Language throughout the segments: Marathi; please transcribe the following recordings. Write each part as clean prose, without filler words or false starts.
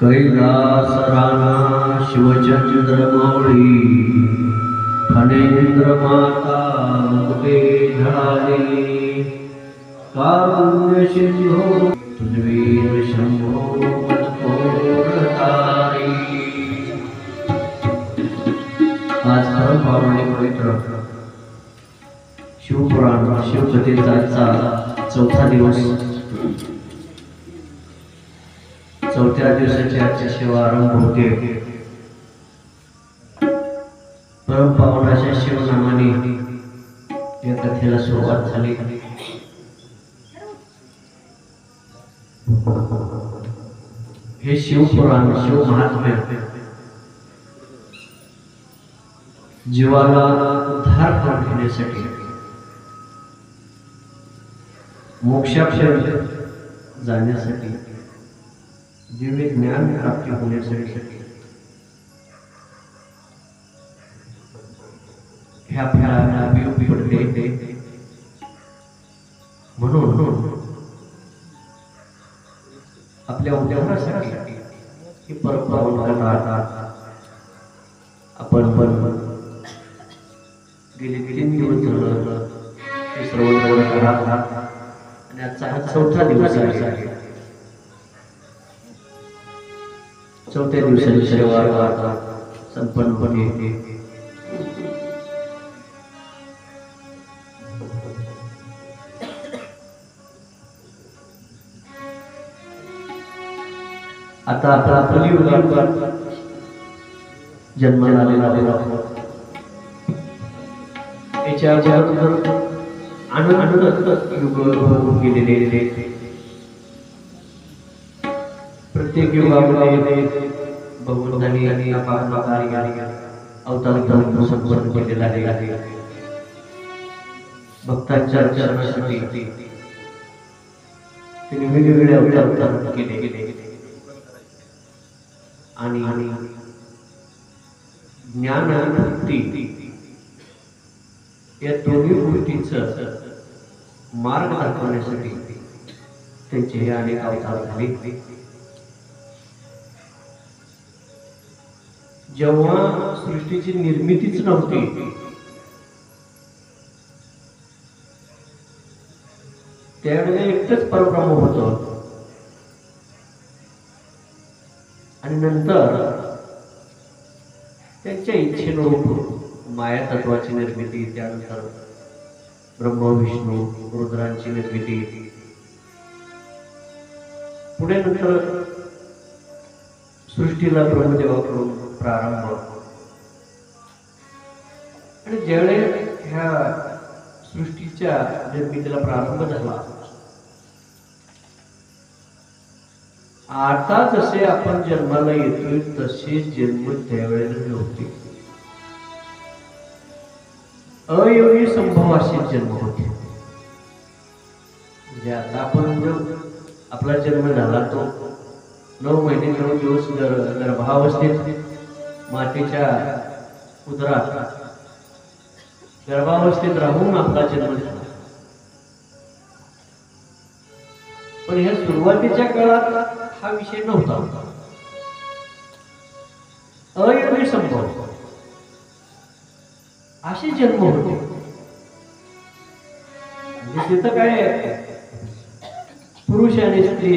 कैलास राणा शिवचंद्र मौळी फणेंद्र माता मुकुटे झळाले कारुण्य सिंधो तुझवीर शंभो मनकोरतारी। आज परम पावन आणि पवित्र शिवपुराण शिवकथेचा चौथा दिवस। चौथ्या दिवसाची आजची सेवा आरंभ होते। परम पावन अशा शिवनामाने या कथेला सुरुवात झाली। हे शिवपुराण शिव महात्म्य जीवाला उद्धार करून घेण्यासाठी मोक्षापर्यंत जाण्यासाठी दिव्य ज्ञान प्राप्ती होण्यासाठी ह्या फळांना उपयोग पडते म्हणून आपल्या उद्यानासाठी ही परंपरा आपण गेले 3 दिवस झालं हे श्रवण करत आहात आणि आजचा हा 4था दिवस आहे. 4थ्या दिवसाची सेवा संपन्न होते. आता आपला कलियुगात जन्माला आलेला आहोत. याच्या अगोदर आनंद युग गेलेले प्रत्येक युगामध्ये भगवंतांनी आणि अवतार संपन्न केलेला आहे. भक्तांच्या चरणासाठी त्यांनी वेगवेगळे अवतार केले आणि ज्ञान आणि भक्ती या दोन्ही गोष्टींचं मार्ग दाखवण्यासाठी त्यांचे हे अनेक अवतार झाले. जेव्हा सृष्टीची निर्मितीच नव्हती त्यावेळेला एकटंच परब्रह्म होतं आणि नंतर त्यांच्या इच्छेनुरूप माया तत्वाची निर्मिती, त्यानंतर ब्रह्म विष्णू रुद्रांची निर्मिती, पुढे नंतर सृष्टीला ब्रह्मदेवाकडून प्रारंभ. आणि ज्यावेळेस ह्या सृष्टीच्या निर्मितीला प्रारंभ झाला, आता जसे आपण जन्माला येतोय तसे जन्म त्यावेळेला नव्हते. अयोगी संभव असे जन्म होते. म्हणजे आता आपण जो आपला जन्म झाला तो 9 महिने 9 दिवस गर्भावस्थेत मातेच्या उदरात गर्भावस्थेत राहून आपला जन्म झाला. पण ह्या सुरुवातीच्या काळात हा विषय नव्हता. अयोगी संभव असे जन्म होते. म्हणजे तिथं काय पुरुष आणि स्त्री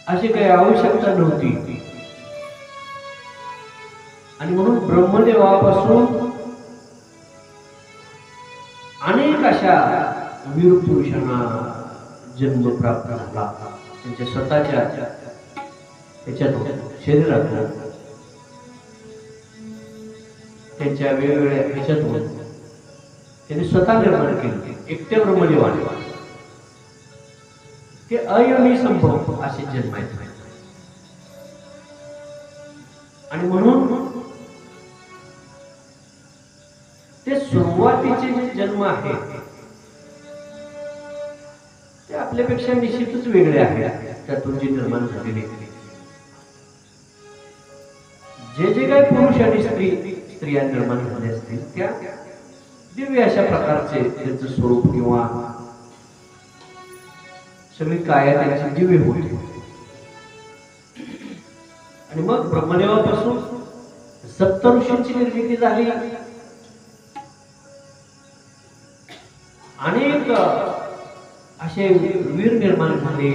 अशी काही आवश्यकता नव्हती. आणि म्हणून ब्रह्मदेवापासून अनेक अशा वीर पुरुषांना जन्म प्राप्त झाला. त्यांच्या स्वतःच्या त्याच्यात शरीरातून त्यांच्या वेगवेगळ्या ह्याच्यातून त्यांनी स्वतः निर्माण केले. एकटे ब्रह्मदेवाने ते अयोनी संभव असे जन्म आहेत. आणि म्हणून ते सुरुवातीचे जे जन्म आहेत ते आपल्यापेक्षा निश्चितच वेगळे आहेत. त्यातून जे निर्माण झालेले जे जे काही पुरुष आणि स्त्रिया निर्माण झाले असतील त्या दिव्य अशा प्रकारचे त्यांचं स्वरूप किंवा सगळी काया त्यांची दिव्य होती. आणि मग ब्रह्मदेवापासून सप्त ऋषींची निर्मिती झाली. अनेक असे वीर निर्माण झाले.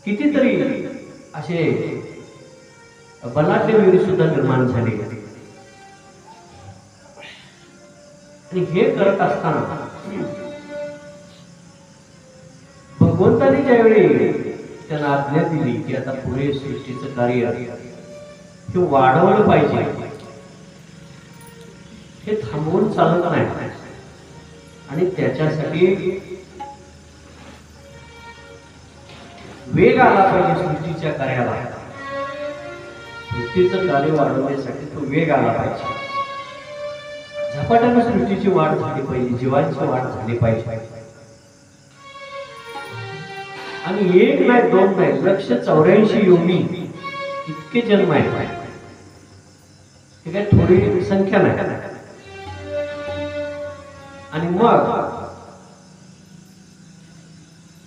कितीतरी असे बलाढ्य वीर सुद्धा निर्माण झाले. आणि हे करत असताना भगवंताने ज्यावेळी त्यांना आज्ञा दिली की आता पुढे सृष्टीचं कार्य हे वाढवलं पाहिजे, हे थांबवून चालत नाही. आणि त्याच्यासाठी वेग आला पाहिजे सृष्टीच्या कार्याला. सृष्टीचं कार्य वाढवण्यासाठी तो वेग आला पाहिजे. झपाट्यानं सृष्टीची वाढ झाली पाहिजे, जीवांची वाढ झाली पाहिजे. आणि एक नाही, दोन नाही, 184 योनी इतके जन्म आहेत. हे काय थोडी संख्या नाही. आणि मग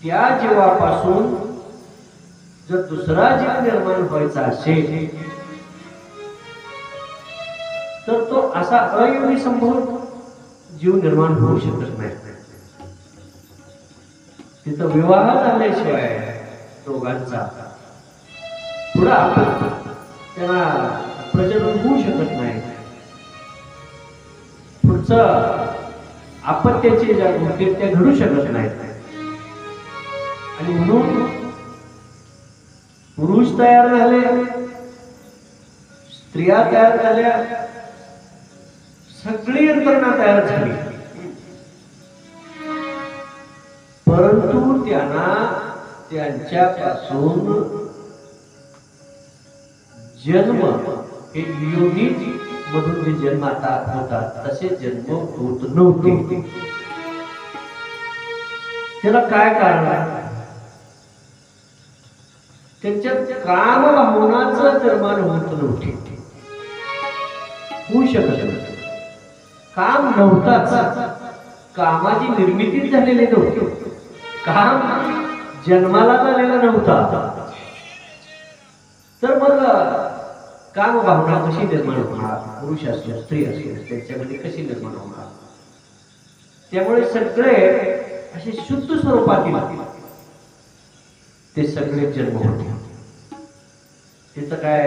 त्या जीवापासून जर दुसरा जीव निर्माण व्हायचा असेल तर तो असा अयोनी संभव जीव निर्माण होऊ शकत नाही. तिथं विवाह झाल्याशिवाय दोघांचा पुढे त्यांना प्रजनन होऊ शकत नाही. पुढचं अपत्याचे ज्या गोष्टी त्या घडू शकत नाहीत. आणि म्हणून पुरुष तयार झाले, स्त्रिया तयार झाल्या, सगळी यंत्रणा तयार झाली, परंतु त्यांना त्यांच्यापासून जन्म हे योनी मधून जे जन्म आता होतात तसे जन्म होत नव्हते. त्याला काय कारण आहे? त्यांच्यात काम भावनाचं निर्माण होत नव्हते, होऊ शकत नाही. काम नव्हताच, कामाची निर्मिती झालेली नव्हती, काम जन्माला झालेला नव्हता. तर मग काम भावना कशी निर्माण होणार? पुरुष असो स्त्री असो त्यांच्यामध्ये कशी निर्माण होणार? त्यामुळे सगळे असे शुद्ध स्वरूपातील ते सगळे जन्म होते. त्याचं काय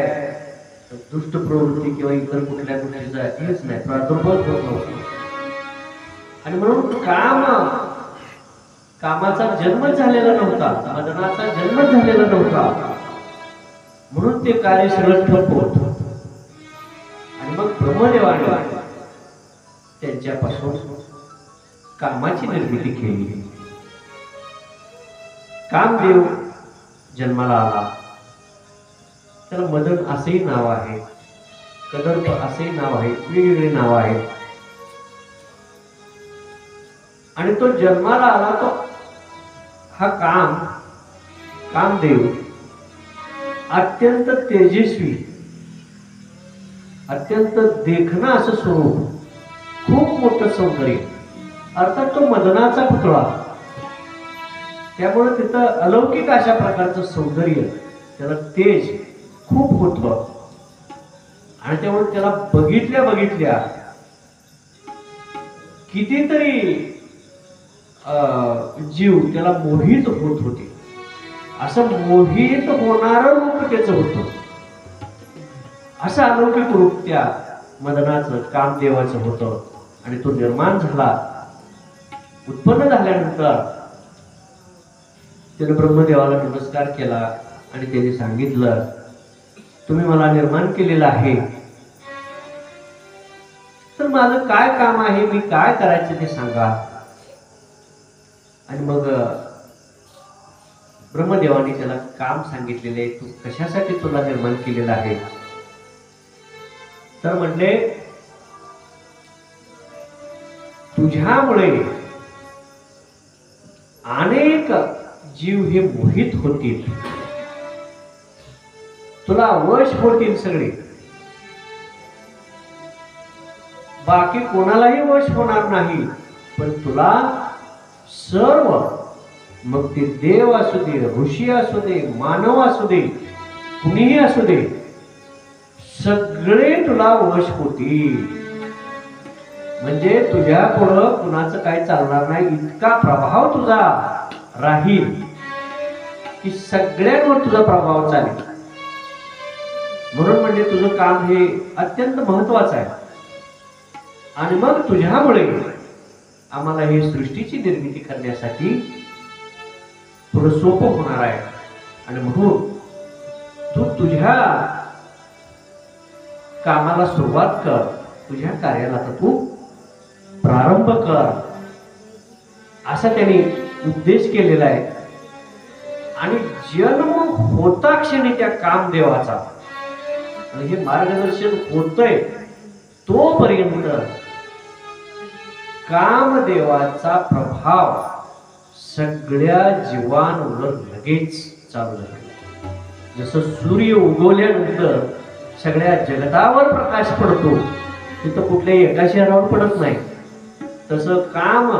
दुष्ट प्रवृत्ती किंवा इतर कुठल्या गोष्टीचा हेच नाही, प्रादुर्भाव होत नव्हता. आणि म्हणून कामाचा जन्म झालेला नव्हता, मदनाचा जन्म झालेला नव्हता, म्हणून ते कार्य सगळं ठप्प होत. आणि मग ब्रह्मदेवाने त्यांच्यापासून कामाची निर्मिती केली. कामदेव जन्माला आला. त्याला मदन असेही नाव आहे, कदर्प असेही नाव आहे, वेगवेगळी नाव आहेत. आणि तो जन्माला आला तो हा कामदेव अत्यंत तेजस्वी, अत्यंत देखणं असं स्वरूप, खूप मोठं सौंदर्य, अर्थात तो मदनाचा पुतळा. त्यामुळे तिथं अलौकिक अशा प्रकारचं सौंदर्य, त्याला तेज खूप होतं. आणि त्यामुळे त्याला बघितल्या कितीतरी जीव त्याला मोहित होत होते. असं मोहित होणारं रूप त्याचं होतं. असं अलौकिक रूप त्या मदनाचं, कामदेवाचं होतं. आणि तो निर्माण झाला, उत्पन्न झाल्यानंतर त्याने ब्रह्मदेवाला नमस्कार केला आणि त्याने सांगितलं, तुम्ही मला निर्माण केलेलं आहे, तर माझं काय काम आहे, मी काय करायचं ते सांगा. आणि मग ब्रह्मदेवाने त्याला काम सांगितलेले आहे. तू कशासाठी तुला निर्माण केलेलं आहे? तर म्हणले, तुझ्यामुळे अनेक जीव हे मोहित होतील, तुला वश होतील सगळे, बाकी कोणालाही वश होणार नाही, पण तुला सर्व, मग ते देव असू दे, ऋषी असू दे, मानव असू दे, कुणीही असू दे, सगळे तुला वश होतील. म्हणजे तुझ्या पुढं कुणाचं काय चालणार नाही, इतका प्रभाव तुझा राहील की सगळ्यांवर तुझा प्रभाव चालेल. म्हणून म्हणजे तुझं काम हे अत्यंत महत्वाचं आहे. आणि मग तुझ्यामुळे आम्हाला हे सृष्टीची निर्मिती करण्यासाठी थोडं सोपं होणार आहे. आणि म्हणून तू तुझ्या कामाला सुरुवात कर, तुझ्या कार्याला तर तू प्रारंभ कर, असा त्यांनी उपदेश केलेला आहे. आणि जन्म होता क्षणी त्या कामदेवाचा, आणि हे मार्गदर्शन होतंय तोपर्यंत कामदेवाचा प्रभाव सगळ्या जीवांवर लगेच चालू झाला. जसं सूर्य उगवल्यानंतर सगळ्या जगतावर प्रकाश पडतो, तिथं कुठल्याही एका शहरावर पडत नाही, तसं काम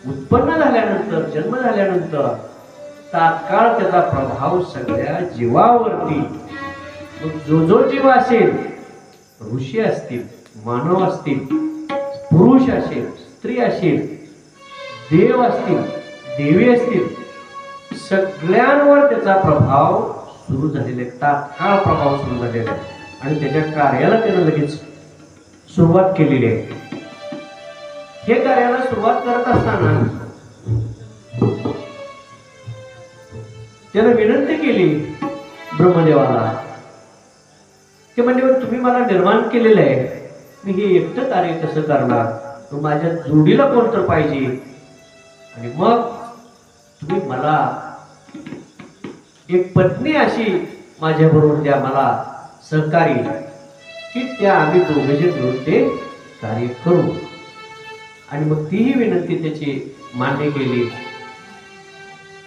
उत्पन्न झाल्यानंतर, जन्म झाल्यानंतर तात्काळ त्याचा प्रभाव सगळ्या जीवावरती, जो जो जीव असेल, ऋषी असतील, मानव असतील, पुरुष असेल, स्त्री असेल, देव असतील, देवी असतील, सगळ्यांवर त्याचा प्रभाव सुरू झालेला आहे, तात्काळ प्रभाव सुरू झालेला आहे. आणि त्याच्या कार्याला त्यानं लगेच सुरुवात केलेली आहे. हे कार्याला सुरुवात करत असताना त्यानं विनंती केली ब्रह्मदेवाला की म्हणजे तुम्ही मला निर्माण केलेलं आहे, मी हे एकटं कार्य कसं करणार, तर माझ्या जोडीला कोण तर पाहिजे, आणि मग तुम्ही मला एक पत्नी अशी माझ्या बरोबर द्या, मला सहकारी, की त्या आम्ही दोघे मिळून ते कार्य करू. आणि मग तीही विनंती त्याची मान्य केली.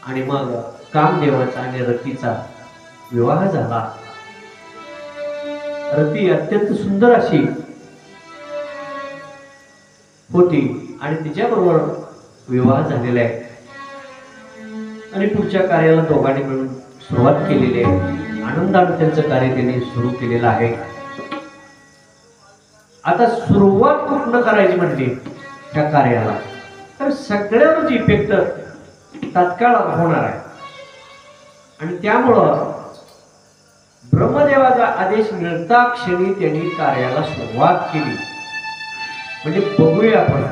आणि मग कामदेवाचा आणि रतीचा विवाह झाला. रती अत्यंत सुंदर अशी होती आणि तिच्याबरोबर विवाह झालेला आहे. आणि पुढच्या कार्याला दोघांनी मिळून सुरुवात केलेली आहे. आनंदाने त्यांचं कार्य त्यांनी सुरू केलेलं आहे. आता सुरुवात कुठनं करायची म्हणजे त्या कार्याला, तर सगळ्यांच इफेक्ट तात्काळ होणार आहे. आणि त्यामुळं ब्रह्मदेवाचा आदेश मिळता क्षणी त्यांनी कार्याला सुरुवात केली. म्हणजे बघूया आपण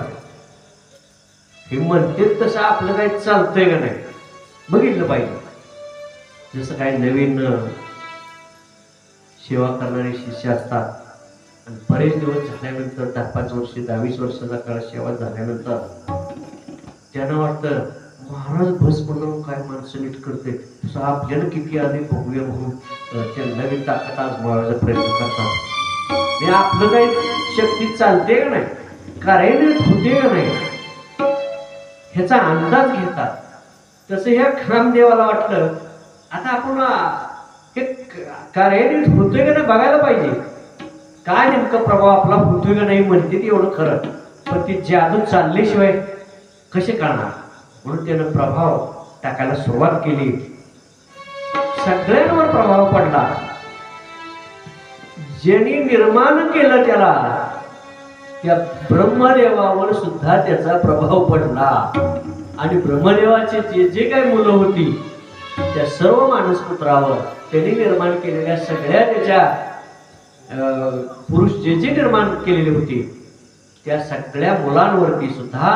हे म्हणते तसं आपलं काही चालतंय का नाही बघितलं पाहिजे. जसं काही नवीन सेवा करणारे शिष्य असतात आणि बरेच दिवस झाल्यानंतर 10-5 वर्ष 10-20 वर्षाचा काळ सेवा झाल्यानंतर त्यांना वाटतं महाराज बस म्हणून काय माणसं नीट करते, तसं आपल्याला किती आधी बघूया म्हणून त्या नवीन ताकद आजमावायचा प्रयत्न करतात. हे आपलं काही शक्ती चालते का नाही, कार्यान्वित होते का नाही ह्याचा अंदाज घेतात. तसं ह्या कामदेवाला वाटलं आता आपण हे कार्यान्वित होतोय का नाही बघायला पाहिजे, काय नेमका प्रभाव आपला होतोय का नाही. म्हणते ती एवढं खरं, पण ती जादू चालल्याशिवाय कसे करणार, म्हणून त्यानं प्रभाव टाकायला सुरुवात केली. सगळ्यांवर प्रभाव पडला. ज्यांनी निर्माण केलं त्याला त्या ब्रह्मदेवावर सुद्धा त्याचा प्रभाव पडला. आणि ब्रह्मदेवाचे जे जे काही मुलं होती त्या सर्व मानसपुत्रावर त्यांनी निर्माण केलेल्या सगळ्या त्याच्या पुरुष जे जे निर्माण केलेले होते त्या सगळ्या मुलांवरती सुद्धा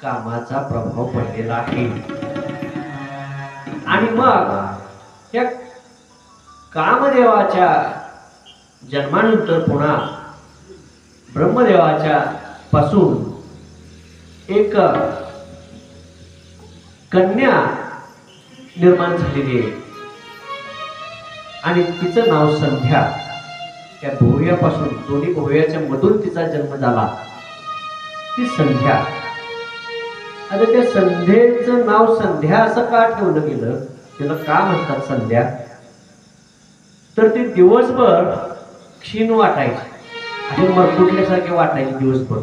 कामाचा प्रभाव पडलेला आहे. आणि मग त्या कामदेवाच्या जन्मानंतर पुन्हा ब्रह्मदेवाच्या पासून एक कन्या निर्माण झालेली आहे आणि तिचं नाव संध्या. त्या भोव्यापासून दोन्ही भोव्याच्या मधून तिचा जन्म झाला, ती संध्या. आता त्या संध्येचं नाव संध्या असं का ठेवलं गेलं, त्याला का म्हणतात संध्या, तर ते दिवसभर क्षीण वाटायचे आणि मरकुटल्यासारखे वाटायचे दिवसभर,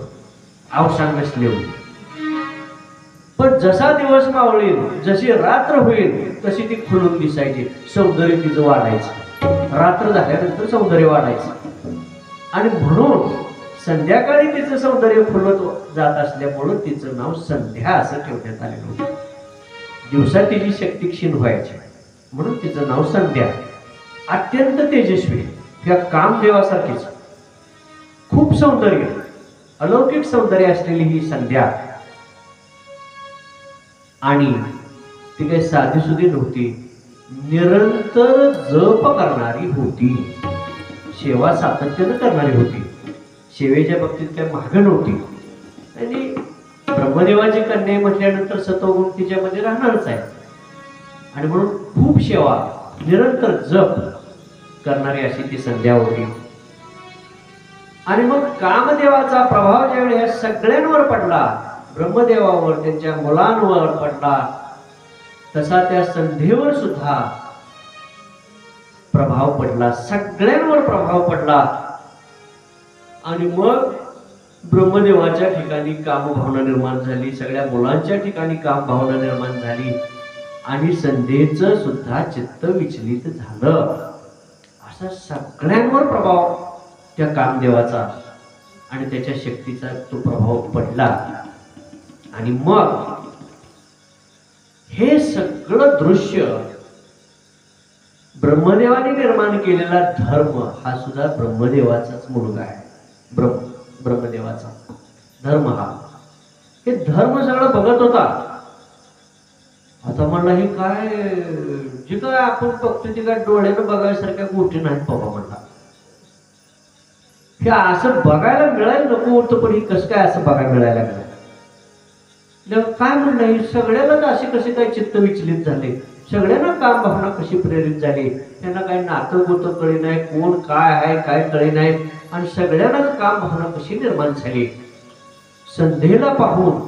अवसान नसले. पण जसा दिवस मावळेल, जशी रात्र होईल तशी ती खुलून दिसायची, सौंदर्य तिचं वाढायचं. रात्र झाल्यानंतर सौंदर्य वाढायचं आणि म्हणून संध्याकाळी तिचं सौंदर्य खुलत जात असल्यामुळं तिचं नाव संध्या असं ठेवण्यात आलेलं होतं. दिवसा तिची शक्ती क्षीण व्हायची म्हणून तिचं नाव संध्या. अत्यंत तेजस्वी, त्या कामदेवासारखीच खूप सौंदर्य, अलौकिक सौंदर्य असलेली ही संध्या. आणि ती काही साधीसुधी नव्हती, निरंतर जप करणारी होती, सेवा सातत्यानं करणारी होती. सेवेच्या बाबतीत काही मागं नव्हती. आणि ब्रह्मदेवाची कन्या म्हटल्यानंतर सत्वगुण तिच्यामध्ये राहणारच आहे. आणि म्हणून खूप सेवा, निरंतर जप करणारी अशी ती संध्या होती. आणि मग कामदेवाचा प्रभाव ज्यावेळी या सगळ्यांवर पडला, ब्रह्मदेवावर, त्यांच्या मुलांवर पडला, तसा त्या संध्येवर सुद्धा प्रभाव पडला, सगळ्यांवर प्रभाव पडला. आणि मग ब्रह्मदेवाच्या ठिकाणी कामभावना निर्माण झाली, सगळ्या मुलांच्या ठिकाणी कामभावना निर्माण झाली आणि संध्येचं सुद्धा चित्त विचलित झालं. असा सगळ्यांवर प्रभाव त्या कामदेवाचा आणि त्याच्या शक्तीचा तो प्रभाव पडला. आणि मग हे सगळं दृश्य ब्रह्मदेवाने निर्माण केलेला धर्म हा सुद्धा ब्रह्मदेवाचाच मुलगा आहे. ब्रह्मदेवाचा धर्म हा, हे धर्म सगळं बघत होता. आता म्हणला हे काय, जे काय आपण बघतो ते काय डोळ्यानं बघायसारख्या गोष्टी नाहीत बाबा म्हणला. हे असं बघायला मिळायला नको होतं, पण हे कसं काय असं बघायला मिळायला लागलं. काय म्हणलं, हे सगळ्यांना असे कसे काय चित्त विचलित झाले, सगळ्यांना काम भावना कशी प्रेरित झाली, त्यांना काही नातं गोतं कळे नाही, कोण काय आहे काय कळे नाही, आणि सगळ्यांनाच काम भावना कशी निर्माण झाली. संध्येला पाहून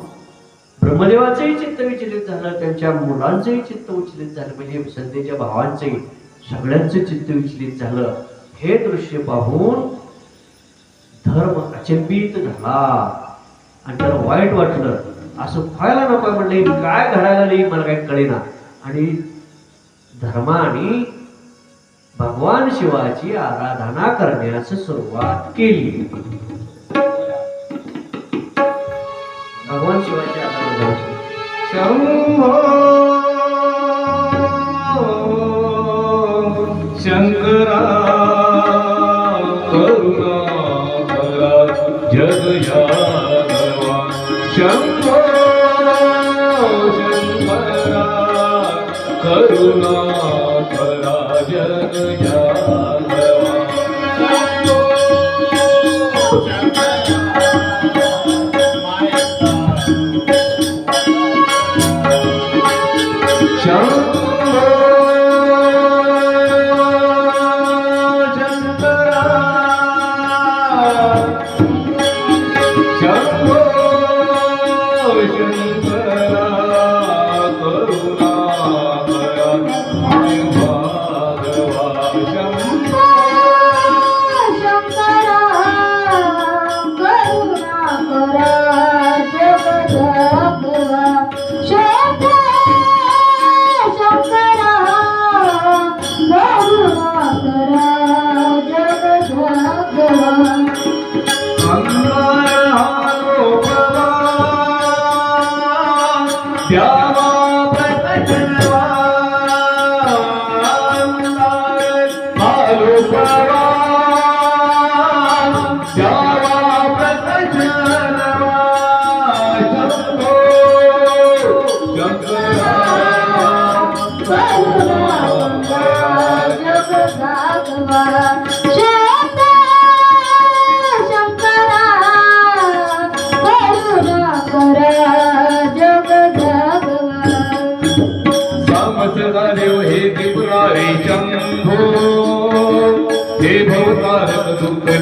ब्रह्मदेवाचंही चित्त विचलित झालं, त्यांच्या मुलांचंही चित्त विचलित झालं, म्हणजे संध्येच्या भावांचंही सगळ्यांचं चित्त विचलित झालं. हे दृश्य पाहून धर्म अचंबित झाला आणि त्याला वाईट वाटलं. असं व्हायला नको म्हणलं, काय घडायला नाही मला काही कळेना. आणि धर्माने भगवान शिवाची आराधना करण्यास सुरुवात केली. भगवान शिवाची आराधना शंभो शंकरा करुणा जग यादवा शंभो शंकरा करुणा करा जग यादवा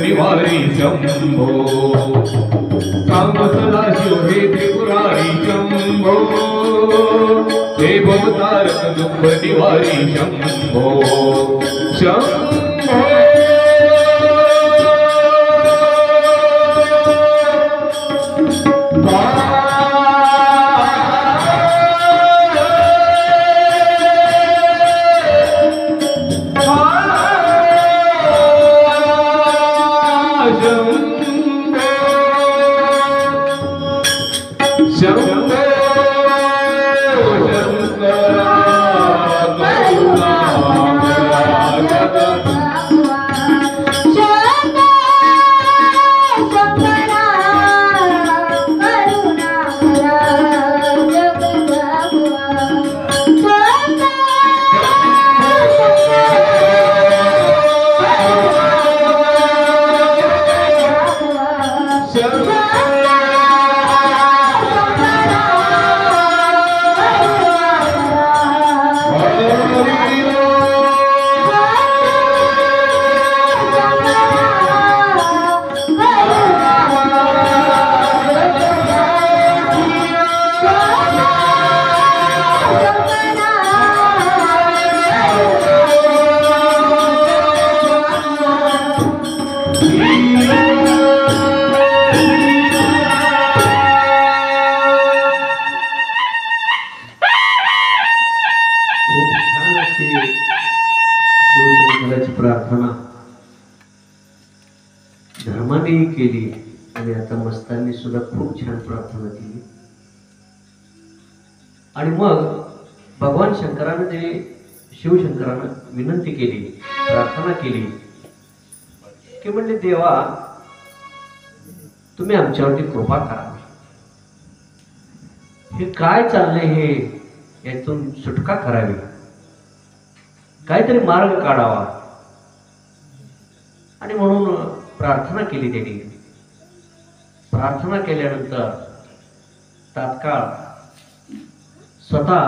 निवारी शंभो सांबसला शिव हे त्रिपुरारी शंभो हे भवतारक दुःख निवारी शंभो शंभो ती शिवशंकराची प्रार्थना धर्मानेही केली आणि आता मस्तांनी सुद्धा खूप छान प्रार्थना केली. आणि मग भगवान शंकरानं ते शिवशंकरानं विनंती केली, प्रार्थना केली की म्हणजे देवा तुम्ही आमच्यावरती कृपा करा. हे काय चाललंय, हे यातून सुटका करावी, काहीतरी मार्ग काढावा. आणि म्हणून प्रार्थना केली त्यांनी. प्रार्थना केल्यानंतर तात्काळ स्वतः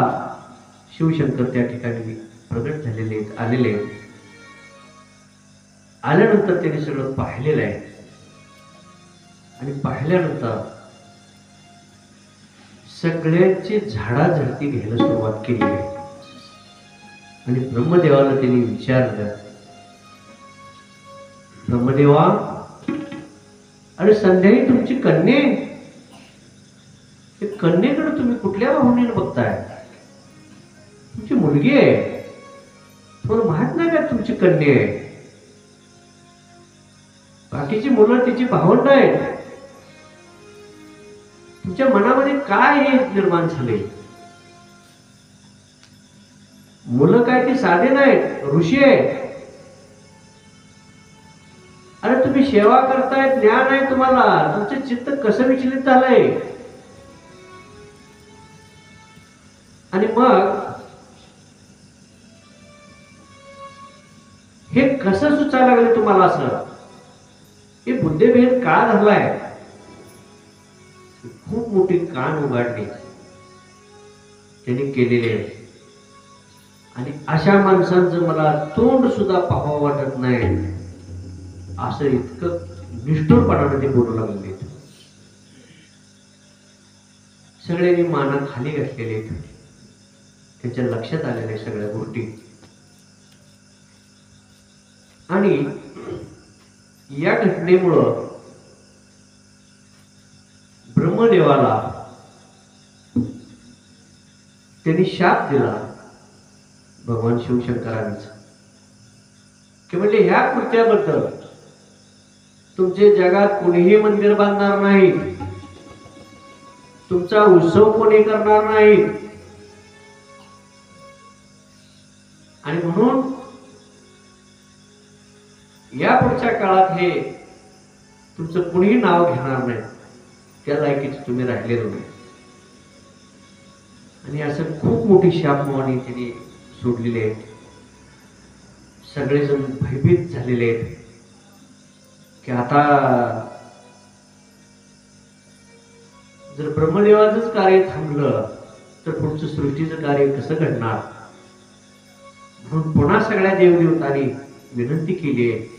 शिवशंकर त्या ठिकाणी प्रगट झालेले आहेत, आलेले आहेत. आल्यानंतर त्यांनी सगळं पाहिलेलं आहे. आणि पाहिल्यानंतर सगळ्यांची झाडाझडती घ्यायला सुरुवात केली आहे. आणि ब्रह्मदेवाला त्यांनी विचारलं, ब्रह्मदेवा, अरे संध्याही तुमची कन्ये, कन्येकडे तुम्ही कुठल्या भावनेने बघताय? तुमची मुलगी आहे, तुम्हाला माहित नाही का तुमची कन्या आहे? बाकीची मुलं तिची भावंड आहेत. तुमच्या मनामध्ये काय हे निर्माण झाले? मुलं काय ती साधे नाहीत, ऋषी आहेत. अरे तुम्ही सेवा करताय, ज्ञान आहे तुम्हाला, तुमचं चित्त कसं विचलित झालंय? आणि मग हे कसं सुचायला लागले तुम्हाला? असं हे बुद्धिभेद का झालाय? खूप मोठी कान उघडली त्यांनी केलेले आहे. आणि अशा माणसांचं मला तोंड सुद्धा पाहावं वाटत नाही, असं इतकं निष्ठुरपणाने ते बोलू लागले. सगळ्यांनी माना खाली घातलेले, त्यांच्या लक्षात आलेल्या सगळ्या गोष्टी. आणि या घटनेमुळं ब्रह्मदेवाला त्यांनी शाप दिला भगवान शिवशंकरांचा, की म्हणजे ह्या कृत्याबद्दल तुमचे जगात कोणीही मंदिर बांधणार नाही, तुमचा उत्सव कोणी करणार नाही. आणि म्हणून या पुढच्या काळात हे तुमचं कुणीही नाव घेणार नाही, त्या लायकीचे तुम्ही राहिलेले नाही. आणि असं खूप मोठी शापमोहनी त्यांनी सोडलेली आहे. सगळेजण भयभीत झालेले आहेत की आता जर ब्रह्मदेवाचंच कार्य थांबलं तर पुढचं सृष्टीचं कार्य कसं घडणार? म्हणून पुन्हा सगळ्या देवदेवतांनी विनंती केली आहे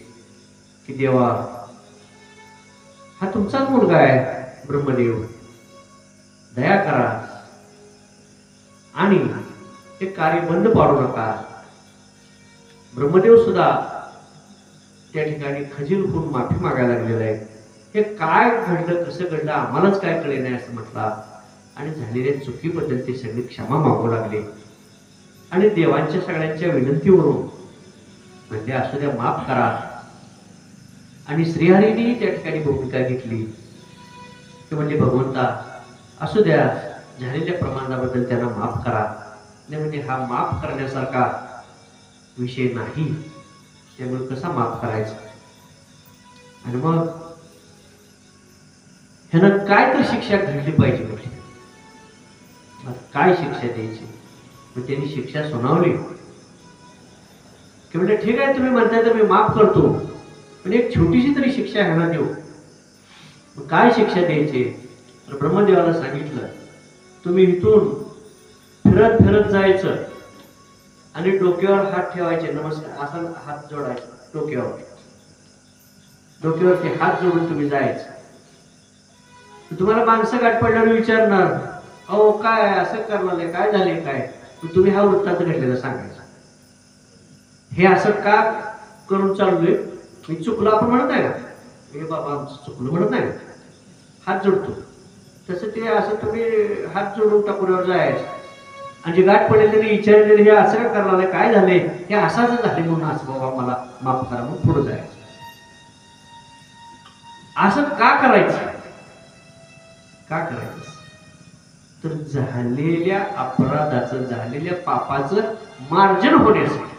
की देवा, हा तुमचाच मुलगा आहे ब्रह्मदेव, दया करा आणि हे कार्य बंद पाडू नका. ब्रह्मदेव सुद्धा त्या ठिकाणी खजील होऊन माफी मागायला लागलेला आहे. हे काय घडलं, कसं घडलं, आम्हालाच काय कळे नाही असं म्हटला. आणि झालेल्या चुकीबद्दल ते सगळे क्षमा मागू लागले. आणि देवांच्या सगळ्यांच्या विनंतीवरून म्हणजे असू द्या, माफ करा. आणि श्रीहरीने त्या ठिकाणी भूमिका घेतली की म्हणजे भगवंता असू द्या, झालेल्या प्रमाणाबद्दल त्यांना माफ करा. नाही म्हणजे हा माफ करण्यासारखा विषय नाही, त्यामुळे कसा माफ करायचा? आणि मग ह्यानं काय तर शिक्षा घडली पाहिजे. म्हणजे काय शिक्षा द्यायची? मग त्यांनी शिक्षा सुनावली की म्हणजे ठीक आहे, तुम्ही म्हणताय तर मी माफ करतो, पण एक छोटीशी तरी शिक्षा ह्याला देऊ. मग काय शिक्षा द्यायची? तर ब्रह्मदेवाला सांगितलं, तुम्ही इथून फिरत फिरत जायचं आणि डोक्यावर हात ठेवायचे, नमस्कार असं हात जोडायचा डोक्यावर, डोक्यावरती हात जोडून तुम्ही जायचं. तुम्हाला माणसं गाठ पडल्यावर विचारणार, अहो काय असं करणार, काय झाले काय? तुम्ही हा वृत्तांत घडलेला सांगायचा. हे असं का करून चाललोय, मी चुकलो आपण म्हणत आहे का? हे बाबा आमचं चुकलं म्हणत नाही, हात जोडतो तसं ते असं तुम्ही हात जोडून टाकुऱ्यावर जायचं आणि जे गाठ पडेल त्याने विचारलेलं हे असं का करायला, काय झालंय, हे असाच झाले म्हणून असं बाबा मला माफ करा म्हणून पुढे जायचं. असं का करायचं, का करायचं, तर झालेल्या अपराधाचं, झालेल्या पापाचं मार्जन होण्यासाठी,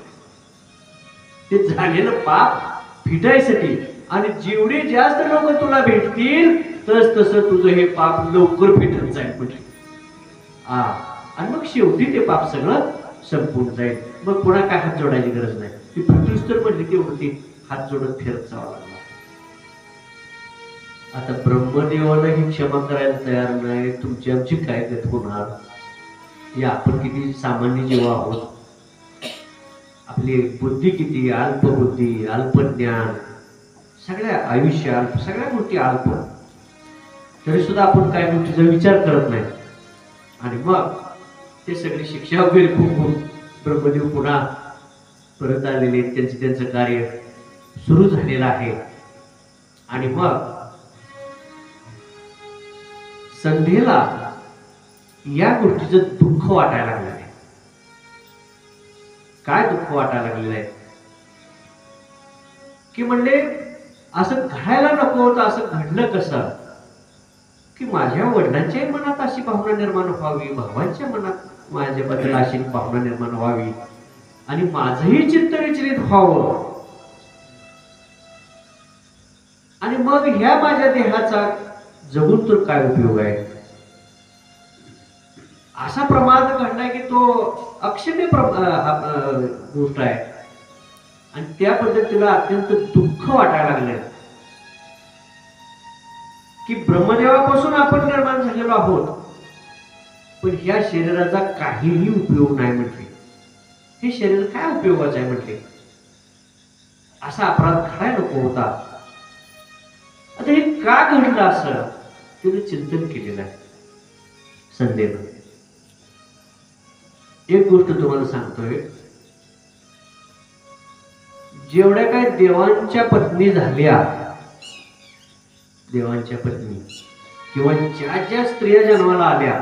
ते झालेलं पाप फिटायसाठी. आणि जेवढे जास्त लोक तुला भेटतील तस तसं तुझं हे पाप लवकर फिटत जाईल म्हणजे. आणि मग शेवटी ते पाप सगळं संपून जाईल. मग पुन्हा काय हात जोडायची गरज नाही. ती फिटूस तर म्हणली तेवढी हात जोडत फिरत जावं लागला. आता ब्रह्मदेवाला ही क्षमा करायला तयार नाही, तुमची आमची काय गत होणार. हे आपण किती सामान्य जीव आहोत, आपली बुद्धी किती अल्पबुद्धी, अल्पज्ञान, सगळ्या आयुष्य अल्प, सगळ्या गोष्टी अल्प, तरी सुद्धा आपण काय गोष्टीचा विचार करत नाही. आणि मग ते सगळी शिक्षा वगैरे खूप ब्रह्मदेव पुन्हा परत आलेले, त्यांचं कार्य सुरू झालेलं आहे. आणि मग संध्येला या गोष्टीचं दुःख वाटायला लागलं आहे. काय दुःख वाटायला लागलेलं आहे की म्हणले असं घडायला नको होतं, असं घडलं कसं, की माझ्या वडिलांच्याही मनात अशी भावना निर्माण व्हावी, भावांच्या मनात माझ्याबद्दल अशी भावना निर्माण व्हावी, आणि माझंही चित्त विचलित व्हावं, आणि मग ह्या माझ्या देहाचा जगून तर काय उपयोग आहे. असा प्रमाद घडलाय की तो अक्षम्य गोष्ट आहे. आणि त्या पद्धतीला अत्यंत दुःख वाटायला लागलंय की ब्रह्मदेवापासून आपण निर्माण झालेलो आहोत, पण ह्या शरीराचा काहीही उपयोग नाही म्हटले. हे शरीर काय उपयोगाचं आहे म्हटले. असा अपराध घडायला नको होता. आता हे का घडलं असं त्याचं चिंतन केलेलं आहे संध्येनं. एक गोष्ट तुम्हाला सांगतोय, जेवढ्या काय देवांच्या पत्नी झाल्या, देवांच्या पत्नी किंवा ज्या ज्या स्त्रिया जन्माला आल्या,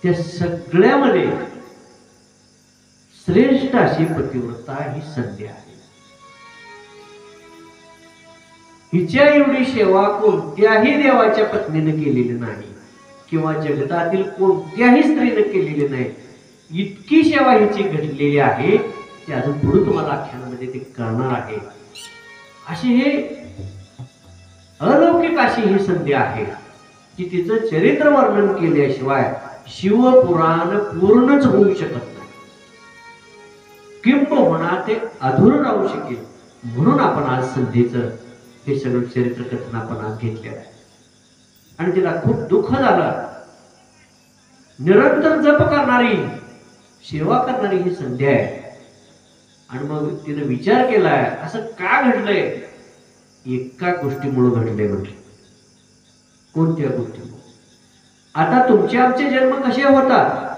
त्या सगळ्यामध्ये श्रेष्ठ अशी पतिव्रता ही संध्या आहे. हिच्या एवढी सेवा कोणत्याही देवाच्या पत्नीने केलेली नाही किंवा जगतातील कोणत्याही स्त्रीने केलेली नाही. इतकी सेवा हिची घडलेली आहे, ते अजून पुढे तुम्हाला आख्यानामध्ये ते करणार आहे. अशी हे अलौकिक अशी ही संध्या आहे की तिचं चरित्र वर्णन केल्याशिवाय शिवपुराण पूर्णच होऊ शकत नाही, किंबहुना ते अधूर राहू शकेल. म्हणून आपण आज संध्येचं हे सगळं चरित्र कथन आपण आज घेतलेलं आहे. आणि तिला खूप दुःख झालं. निरंतर जप करणारी, सेवा करणारी ही संध्या आहे. आणि मग तिने विचार केलाय असं का घडलंय. एका गोष्टीमुळे घडलंय म्हटले. कोणत्या गोष्टीमुळे. आता तुमचे आमचे जन्म कसे होतात,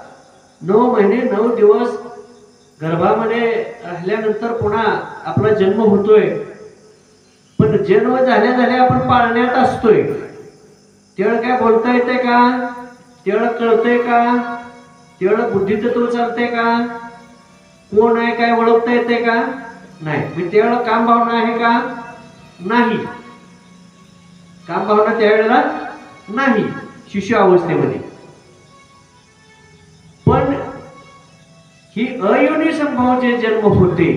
9 महिने 9 दिवस गर्भामध्ये राहिल्यानंतर पुन्हा आपला जन्म होतोय. पण जन्म झाल्या झाल्या आपण पाळण्यात असतोय. तेवढं काय बोलता येतंय का, तेवढं कळतंय का, तेवढं बुद्धितत्व चालतंय का, कोण आहे काय ओळखता येतंय का, नाही. मी तेवढं काम भावना आहे का, नाही. काम भावना त्यावेळेला नाही शिशु अवस्थेमध्ये. पण ही अयोनी संभव जे जन्म होते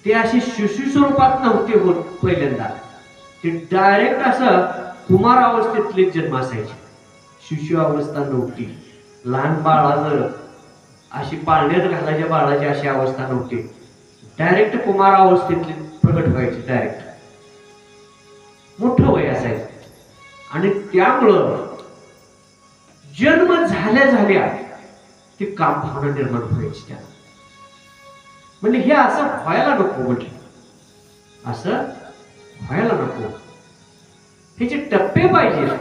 ते अशी शिशु स्वरूपात नव्हते होत पहिल्यांदा. ते डायरेक्ट असं कुमार अवस्थेतले जन्म असायचे. शिशु अवस्था नव्हती. लहान बाळाचं अशी पाळण्यात घालायच्या बाळाची अशी अवस्था नव्हती. डायरेक्ट कुमार अवस्थेतले प्रगट व्हायचे. डायरेक्ट मोठं वय असायचं. आणि त्यामुळं जन्म झाल्या झाल्या ती काम भावना निर्माण व्हायची. त्या म्हणजे हे असं व्हायला नको म्हटलं. असं व्हायला नको. ह्याचे टप्पे पाहिजे.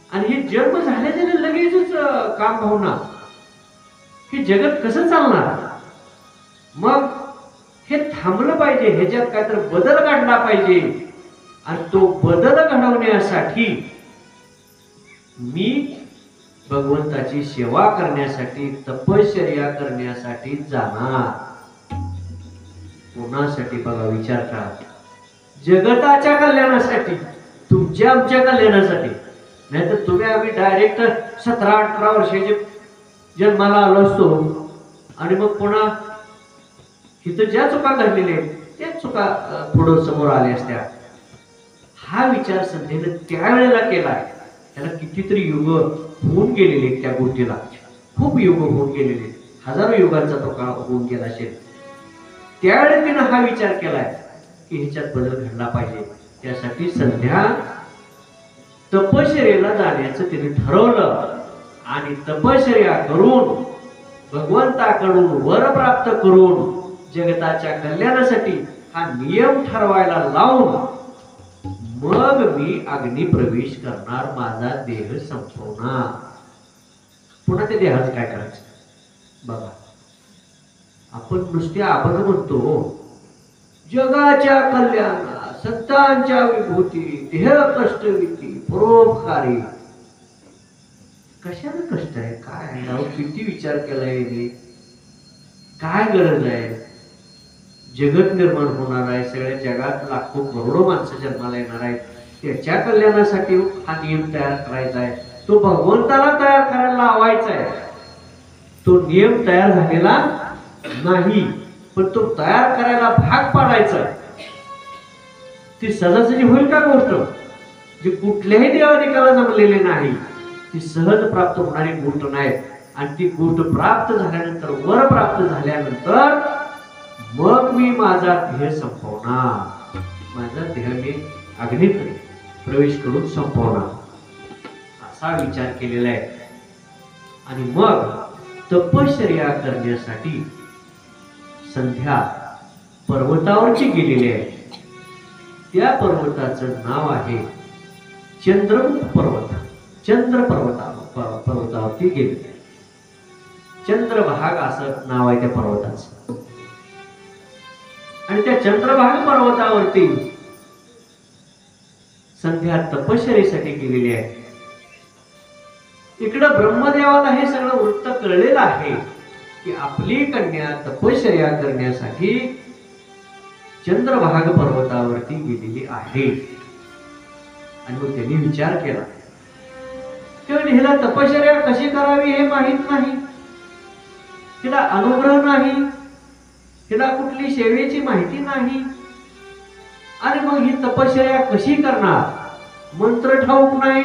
आणि हे जन्म झाल्या झाल्या लगेचच काम भावना, हे जगत कसं चालणार. मग हे थांबलं पाहिजे. ह्याच्यात काहीतरी बदल घडला पाहिजे. आणि तो बदल घडवण्यासाठी मी भगवंताची सेवा करण्यासाठी, तपश्चर्या करण्यासाठी जाणार. कोणासाठी? बघा, विचार करा. जगताच्या कल्याणासाठी, तुमच्या आमच्या कल्याणासाठी. नाहीतर तुम्ही आम्ही डायरेक्ट 17-18 वर्षाचे जन्माला आलो असतो आणि मग पुन्हा इथं ज्या चुका घडलेल्या आहेत त्याच चुका पुढं समोर आल्या असत्या. हा विचार संध्येनं त्यावेळेला केलाय. त्याला कितीतरी युग होऊन गेलेले त्या गोष्टीला, खूप युग होऊन गेलेले, हजारो युगांचा तो काळ होऊन गेला असेल. त्यावेळेस तिनं हा विचार केलाय की ह्याच्यात बदल घडला पाहिजे. त्यासाठी संध्या तपश्चर्येला जाण्याचं तिने ठरवलं आणि तपश्चर्या करून भगवंताकडून वर प्राप्त करून जगताच्या कल्याणासाठी हा नियम ठरवायला लावून मग मी अग्नी प्रवेश करणार, माझा देह संपवणार. पुन्हा त्या देहाचं काय करायचं? बघा, आपण नुसते अभंग म्हणतो, जगाच्या कल्याणा, संतांच्या विभूती, देह कष्टविती, परोपकारी. कशाला कष्ट आहे? काय आहे? किती विचार केलाय, काय गरज आहे? जगत निर्माण होणार आहे, सगळ्या जगात लाखो करोडो माणसं जन्माला येणार आहेत. त्याच्या कल्याणासाठी हा नियम तयार करायचा आहे. तो भगवंताला तयार करायला लावायचा आहे. तो नियम तयार झालेला नाही, पण तो तयार करायला भाग पाडायचा. ती सहजासहजी होईल का गोष्ट? जी कुठल्याही देवादिकाला जमलेली नाही, ती सहज प्राप्त होणारी गोष्ट नाही. आणि ती गोष्ट प्राप्त झाल्यानंतर, वर प्राप्त झाल्यानंतर मग मी माझा देह संपवणार, माझा देह मी अग्नीत प्रवेश करून संपवणार, असा विचार केलेला आहे. आणि मग तपश्चर्या करण्यासाठी संध्या पर्वतावरची गेलेली आहे. त्या पर्वताचं नाव आहे चंद्रमुख पर्वत. चंद्र पर्वतावरती गेलेली आहे. चंद्रभाग असं नाव आहे त्या पर्वताचं. आणि त्या चंद्रभाग पर्वतावरती संध्या तपश्चर्येसाठी गेलेली आहे. इकडं ब्रह्मदेवाला हे सगळं वृत्त कळलेलं आहे की आपली कन्या तपश्चर्या करण्यासाठी चंद्रभाग पर्वतावरती गेलेली आहे. आणि मग त्यांनी विचार केला की हिला तपश्चर्या कशी करावी हे माहित नाही, हिला अनुग्रह नाही, हिला कुठली सेवेची माहिती नाही. आणि मग ही तपश्चर्या कशी करणार? मंत्र ठाऊक नाही,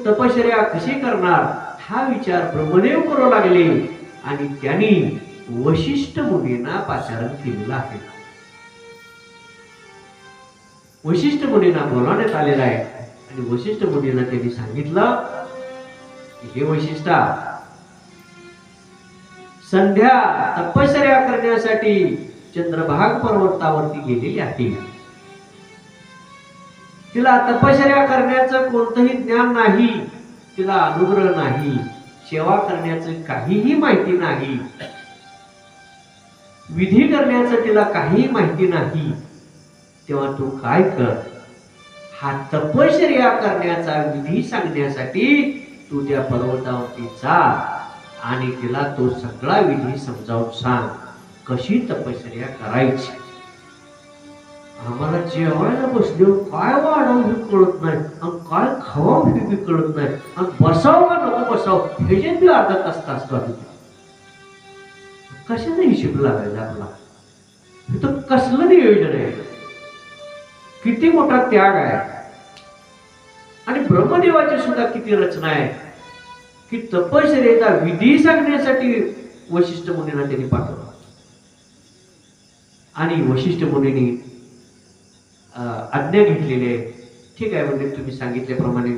तपश्चर्या कशी करणार? हा विचार ब्रह्मदेव करू लागले. आणि त्यांनी वशिष्ठ मुनींना पाचारण केलेला आहे. वशिष्ठ मुनींना बोलावण्यात आलेला आहे. आणि वशिष्ठ मुनींना त्यांनी सांगितलं की हे वशिष्ठा, संध्या तपश्चर्या करण्यासाठी चंद्रभाग पर्वतावरती गेलेली आहे. तिला तपश्चर्या करण्याचं कोणतंही ज्ञान नाही, तिला अनुग्रह नाही, सेवा करण्याचं काहीही माहिती नाही, विधी करण्याचं तिला काहीही माहिती नाही. तेव्हा तू काय कर, हा तपश्चर्या करण्याचा विधी सांगण्यासाठी तू त्या पर्वतावरती जा आणि तिला तो सगळा विधी समजावून सांग, कशी तपश्चर्या करायची. आम्हाला जेवायला बसले काय वाढावं हे कळत नाही, आणि काय खावावं हे बी कळत नाही, आणि बसावं का नको बसावं हे बी अर्धा तास कशाचा हिशोब लागायचा आपला? हे तर कसलं नियोजन आहे, किती मोठा त्याग आहे. आणि ब्रह्मदेवाची सुद्धा किती रचना आहे की तपश्चर्येचा विधी सांगण्यासाठी वशिष्ठ मुनींना त्यांनी पाठवलं. आणि वशिष्ठ मुनींनी आज्ञा घेतलेली आहे. ठीक आहे म्हणजे तुम्ही सांगितल्याप्रमाणे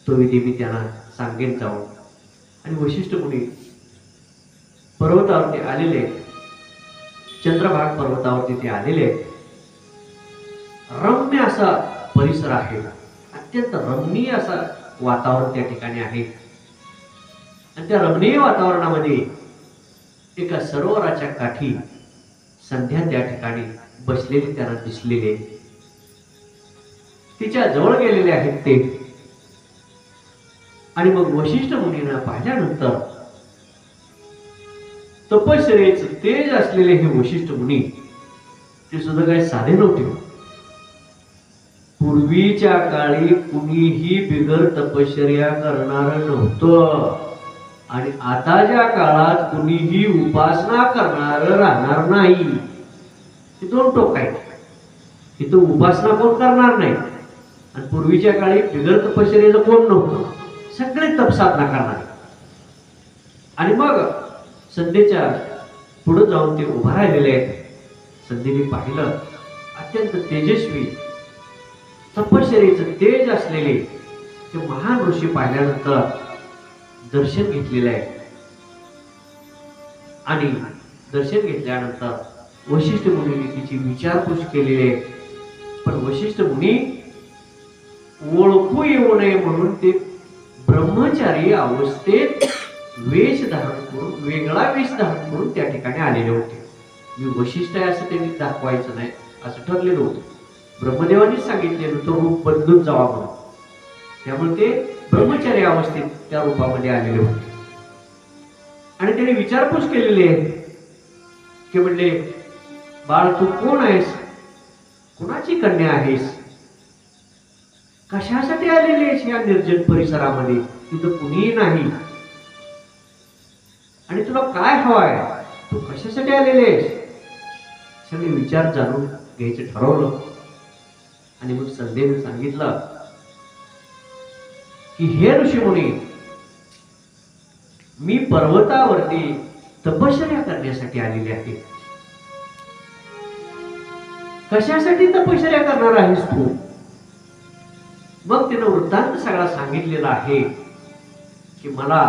तो विधी मी त्यांना सांगेन जाऊन. आणि वशिष्ठ मुनी पर्वतावरती आलेले, चंद्रभाग पर्वतावरती ते आलेले. रम्य असा परिसर आहे, अत्यंत रमणीय असं वातावरण त्या ठिकाणी आहे. आणि त्या रमणीय वातावरणामध्ये एका सरोवराच्या काठी संध्या त्या ठिकाणी बसलेली त्यांना दिसलेले. तिच्या जवळ गेलेले आहेत ते. आणि मग वशिष्ठ मुनींना पाहिल्यानंतर तपश्चर्येचं तेज असलेले हे वशिष्ठ मुनी ते सुद्धा काही साधे नव्हते. पूर्वीच्या काळी कुणीही बिगर तपश्चर्या करणार नव्हतं आणि आताच्या काळात कुणीही उपासना करणार राहणार नाही. हे दोन टोक आहेत. इथं उपासना कोण करणार नाही आणि पूर्वीच्या काळी बिगर तपश्चर्याचं कोण नव्हतं, सगळे तपसाधना करणार. आणि मग संध्येच्या पुढे जाऊन ते उभा राहिलेले आहेत. संध्येने पाहिलं अत्यंत तेजस्वी तपश्चर्येचं तेज असलेले ते महान ऋषी पाहिल्यानंतर दर्शन घेतलेले आहे. आणि दर्शन घेतल्यानंतर वशिष्ठ मुनीने तिची विचारपूस केलेली आहे. पण वशिष्ठ मुनी ओळखू येऊ नये म्हणून ते ब्रह्मचारी अवस्थेत वेश धारण करून, वेगळा वेश धारण करून त्या ठिकाणी आलेले होते. मी वशिष्ठ आहे असं त्यांनी दाखवायचं नाही असं ठरलेलं होतं. ब्रह्मदेवांनीच सांगितलेलं तो रूप बदलून जावा म्हणून. त्यामुळे ते ब्रह्मचारी अवस्थेत त्या रूपामध्ये आलेले होते. आणि त्याने विचारपूस केलेली आहे की म्हणले, बाळ तू कोण आहेस, कुणाची कन्या आहेस, कशासाठी आलेली आहेस या निर्जन परिसरामध्ये, तिथं कुणीही नाही, आणि तुला काय हवाय, तू कशासाठी आलेले आहेस. सगळे विचार जाणून घ्यायचं ठरवलं. आणि मग संध्येने सांगितलं की हे ऋषीमुनी, मी पर्वतावरती तपश्चर्या करण्यासाठी आलेले आहे. कशासाठी तपश्चर्या करणार आहेस तू. मग तिनं वृत्तांत सगळा सांगितलेला आहे की मला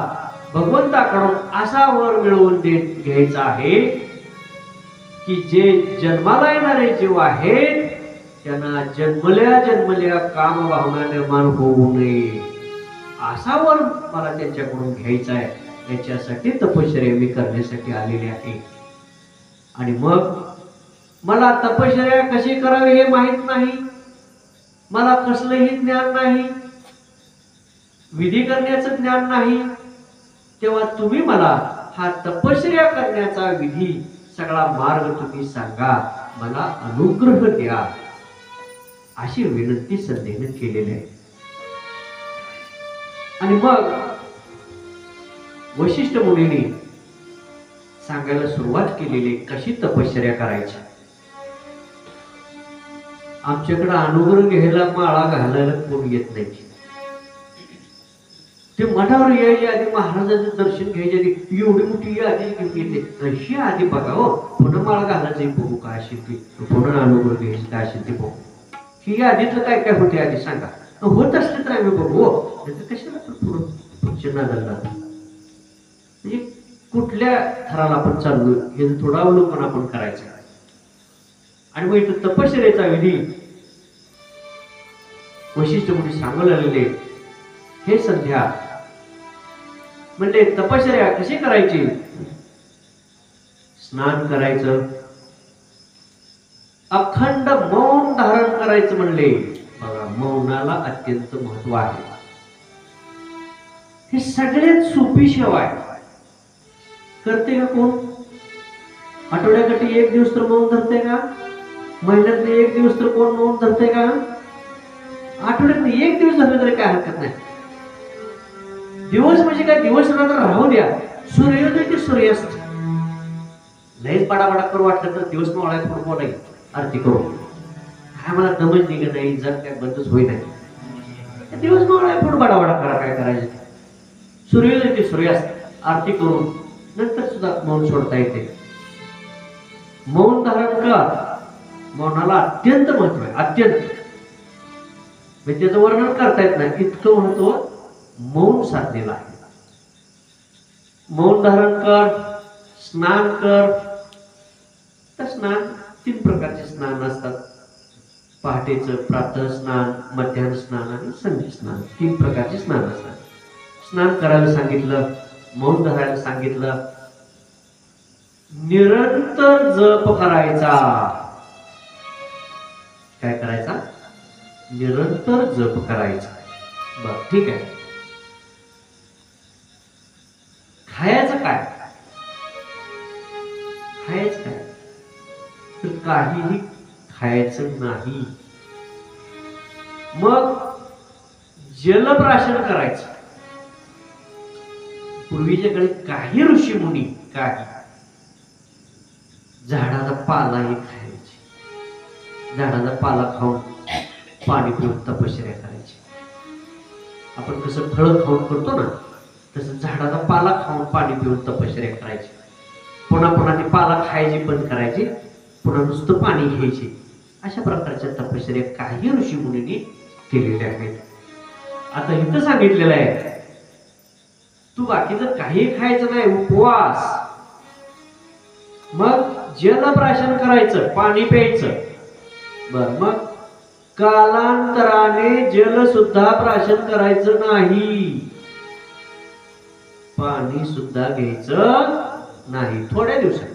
भगवंताकडून असा वर मिळवून घ्यायचा आहे की जे जन्माला येणारे जीव आहेत त्यांना जन्मल्या जन्मल्या काम भावना निर्माण होऊ नये, असा वर मला त्यांच्याकडून घ्यायचा आहे. याच्यासाठी तपश्चर्या मी करण्यासाठी आलेली आहे. आणि मग मला तपश्चर्या कशी करावी हे माहित नाही, मला कसलंही ज्ञान नाही, विधी करण्याचं ज्ञान नाही. तेव्हा तुम्ही मला हा तपश्चर्या करण्याचा विधी सगळा मार्ग तुम्ही सांगा, मला अनुग्रह द्या, अशी विनंती संध्येने केलेली आहे. आणि मग वशिष्ठ मुनीने सांगायला सुरुवात केलेली कशी तपश्चर्या करायची. आमच्याकडे अनुग्रह घ्यायला, माळा घालायला कोण येत नाही. ते मठावर यायच्या आधी, महाराजांचं दर्शन घ्यायच्या आधी एवढी मोठी यादी घेऊन येते. तशी आधी बघा हो, पुन्हा माळ घालायचं बघू काय असेल ते, पुन्हा अनुग्रह घ्यायचं काय असेल ते बघू. ही यादीतलं काय काय होते आधी सांगा. होत असले तर आम्ही बघू. कशाला पुढच्या नादाला, म्हणजे कुठल्या थराला आपण चाललो हे थोडं अवलंबन आपण करायचं. आणि मग इथं तपश्चर्याचा विधी वशिष्ठ मुनी सांगू लागलेले. हे संध्या म्हणले, तपश्चर्या कशी करायची. स्नान करायचं, अखंड मौन धारण करायचं म्हणले. बघा, मौनाला अत्यंत महत्व आहे. हे सगळ्यात सोपी सेवा आहे. करते का कोण. आठवड्याकाठी एक दिवस तर मौन धरते का. महिन्यात एक दिवस तर कोण मौन धरते का. आठवड्यात एक दिवस धरले तरी काय हरकत नाही. दिवस म्हणजे काय, दिवस नंतर राहू द्या. सूर्योदय ते सूर्यास्त लयच पाडापाडा करू वाटलं तर दिवस मावळ्यात करून बोलायचं, आरती करू. काय मला दमच निघत नाही, जर काय बंदच होई नाही. दिवस मावळ्यात करून बाडावाडा करा, काय करायचं. सूर्योदय ते सूर्यास्त आरती करून नंतर सुद्धा मौन सोडता येते. मौन धारण कर. मौनाला अत्यंत महत्व आहे, अत्यंत. म्हणजे त्याचं वर्णन करता येत नाही, इतकं महत्व मौन साधलेलं आहे. मौन धारण कर, स्नान कर. तर स्नान 3 प्रकारचे स्नान असतात. पहाटेचं प्रातः स्नान, मध्यान्ह स्नान आणि संध्या स्नान, 3 प्रकारचे स्नान असतात. स्नान करायला सांगितलं, मौन धरायला सांगितलं. निरंतर जप करायचा. काय करायचा. निरंतर जप करायचा. बर, ठीक आहे. खायचं काय? खायचं काय? तर काहीही खायचं नाही. मग जलप्राशन करायचं. पूर्वीच्या काळी काही ऋषी मुनी काही झाडाचा पालाही खायचे. झाडाचा पाला खाऊन पाणी पिऊन तपश्चर्या करायची. आपण कसं फळ खाऊन करतो ना, तसं झाडाचा पाला खाऊन पाणी पिऊन तपश्चर्या करायची. पुन्हा पुन्हा ती पाला खायची बंद करायची, पुन्हा नुसतं पाणी घ्यायचे. अशा प्रकारच्या तपश्चर्या काही ऋषी मुनींनी केलेल्या आहेत. आता इथं सांगितलेलं आहे, तू बाकीचं काही खायचं नाही, उपवास. मग जलप्राशन करायचं, पाणी प्यायचं. बर, मग कालांतराने जल सुद्धा प्राशन करायचं नाही, पाणी सुद्धा घ्यायचं नाही. थोड्या दिवसांनी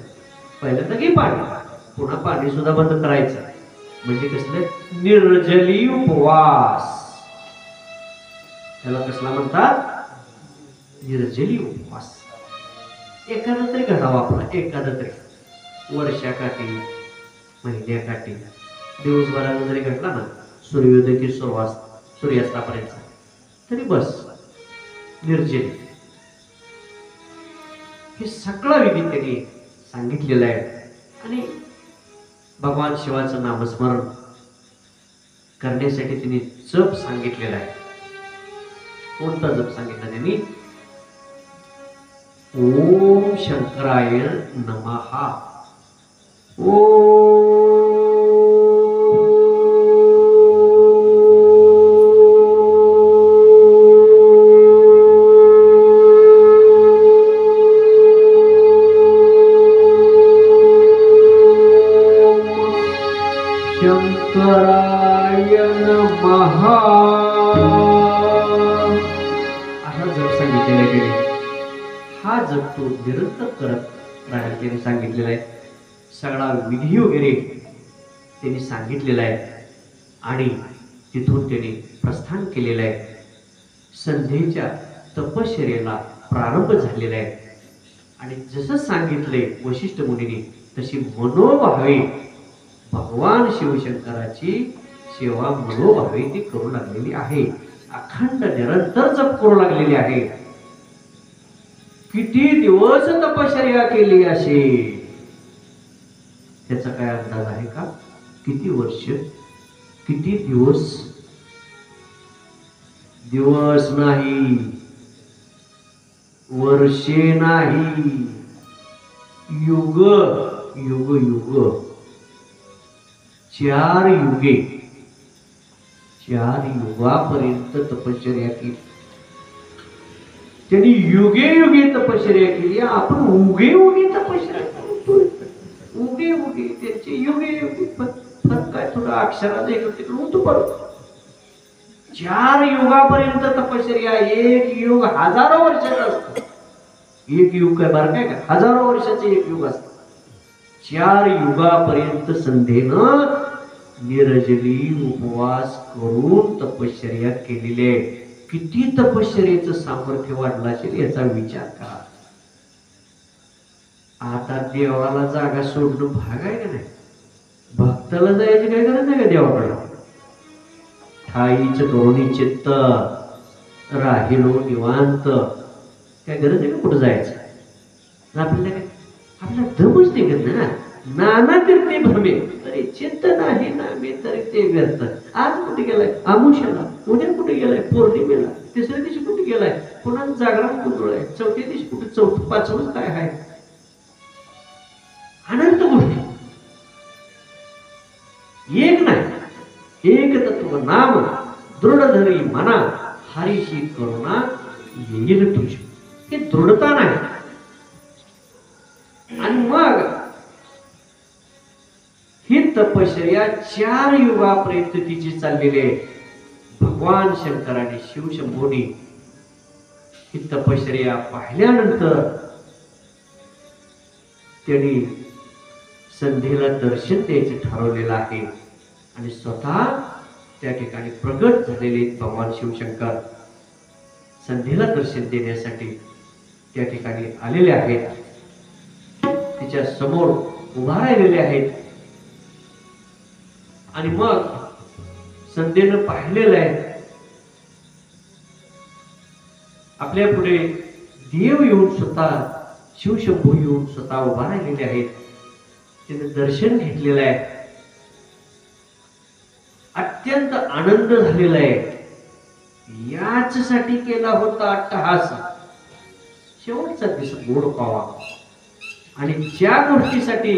पहिल्यांदा घे पाणी, पुन्हा पाणी सुद्धा बंद करायचं. म्हणजे कसलं? निर्जली उपवास. त्याला कसला म्हणतात? निर्जली उपवास. एखादा तरी घडावा आपला, एखादा तरी वर्षाकाठी, महिन्याकाठी, दिवसभराला जरी घडला ना, सूर्योदय की सूर्यास्तापर्यंत, तरी बस निर्जली. हे सगळा विधी त्यांनी सांगितलेला आहे. आणि भगवान शिवाचं नामस्मरण करण्यासाठी त्यांनी जप सांगितलेला आहे. कोणता जप सांगितला त्यांनी? ओम शंकराय नमः. ओम शंकराय नमः. असा जप सांगितलेला आहे. हा जप तो निरंतर करत राहायला त्यांनी सांगितलेला आहे. सगळा विधी वगैरे त्यांनी सांगितलेला आहे. आणि तिथून त्यांनी प्रस्थान केलेलं आहे. संध्येच्या तपश्चर्येला प्रारंभ झालेला आहे. आणि जसं सांगितलंय वशिष्ठ मुनीने, तशी मनोभावे भगवान शिवशंकराची सेवा मनोभावे ती करू लागलेली आहे. अखंड निरंतर जप करू लागलेली आहे. किती दिवस तपश्चर्या केली असेल त्याचा काय अंदाज आहे का? किती वर्ष, किती दिवस? दिवस नाही, वर्षे नाही, युग युग युग, 4 युगे, 4 युगापर्यंत तपश्चर्या केली त्यांनी. युगे युगे तपश्चर्या केली. आपण उगे उगे तपश्चर्या करतो. उगे उगे त्यांचे युगे युगे फरक काय? थोडं अक्षरात एक तिकडून होतो. बरोबर 4 युगापर्यंत तपश्चर्या. एक युग हजारो वर्षाचा असतो. एक युग काय बार काय का? हजारो वर्षाचे एक युग असतं. 4 युगापर्यंत संध्येनं निर्जली उपवास करून तपश्चर्या केलेली आहे. किती तपश्चर्याचं सामर्थ्य वाढलं असेल याचा विचार करा. आता देवाला जागा सोडणं भाग आहे का नाही? भक्ताला जायची काय गरज नाही का देवाकडे? ठाईच दोन्ही चित्त राहिलो निवांत, काय गरज आहे का कुठं जायचं? आपल्याला काय, आपला दमच निघत ना. नाना तीर्थे भ्रमे तरी चित्त नाही नामे तरी ते व्यर्थ. आज कुठे गेलाय? आमुष्याला. उद्या कुठे गेलाय? पौर्णिमेला. तिसऱ्या दिवशी कुठे गेलाय? पुन्हा जागरण कुठं आहे? चौथ्या दिवशी कुठे? चौथं पाचवं काय आहे? अनंत गोष्टी. एक नाही, एक तत्व नाम दृढ धरी मना हरीशी करुणा येईल तुझी. हे दृढता नाही. आणि मग ही तपश्चर्या 4 युगापर्यंत तिची चाललेली आहे. भगवान शंकराने शिवशंभोनी ही तपश्चर्या पाहिल्यानंतर त्यांनी संध्येला दर्शन द्यायचं ठरवलेलं आहे. आणि स्वतः त्या ठिकाणी प्रगट झालेले भगवान शिवशंकर संध्येला दर्शन देण्यासाठी त्या ठिकाणी आलेले आहेत, तिच्या समोर उभा राहिलेले आहेत. आणि मग संध्येनं पाहिलेलं आहे आपल्या पुढे देव येऊन स्वतः, शिवशंभू येऊन स्वतः उभा राहिलेले आहेत. त्याने दर्शन घेतलेलं आहे. अत्यंत आनंद झालेला आहे. याचसाठी केला होता अट्टहास, शेवटचा दिवस गोड पावा. आणि ज्या गोष्टीसाठी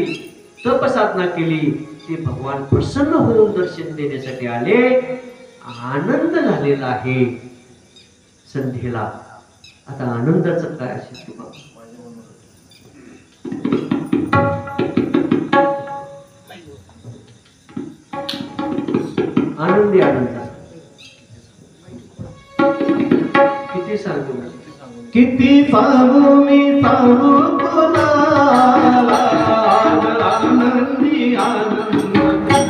तपसाधना केली ते भगवान प्रसन्न होऊन दर्शन देण्यासाठी आले. आनंद झालेला आहे संध्येला. आता आनंदाचं काय असेल ते बघा. आनंदी आनंद किती सांगू, किती सांगू मी सांगू कोणाला, आनंदी आनंद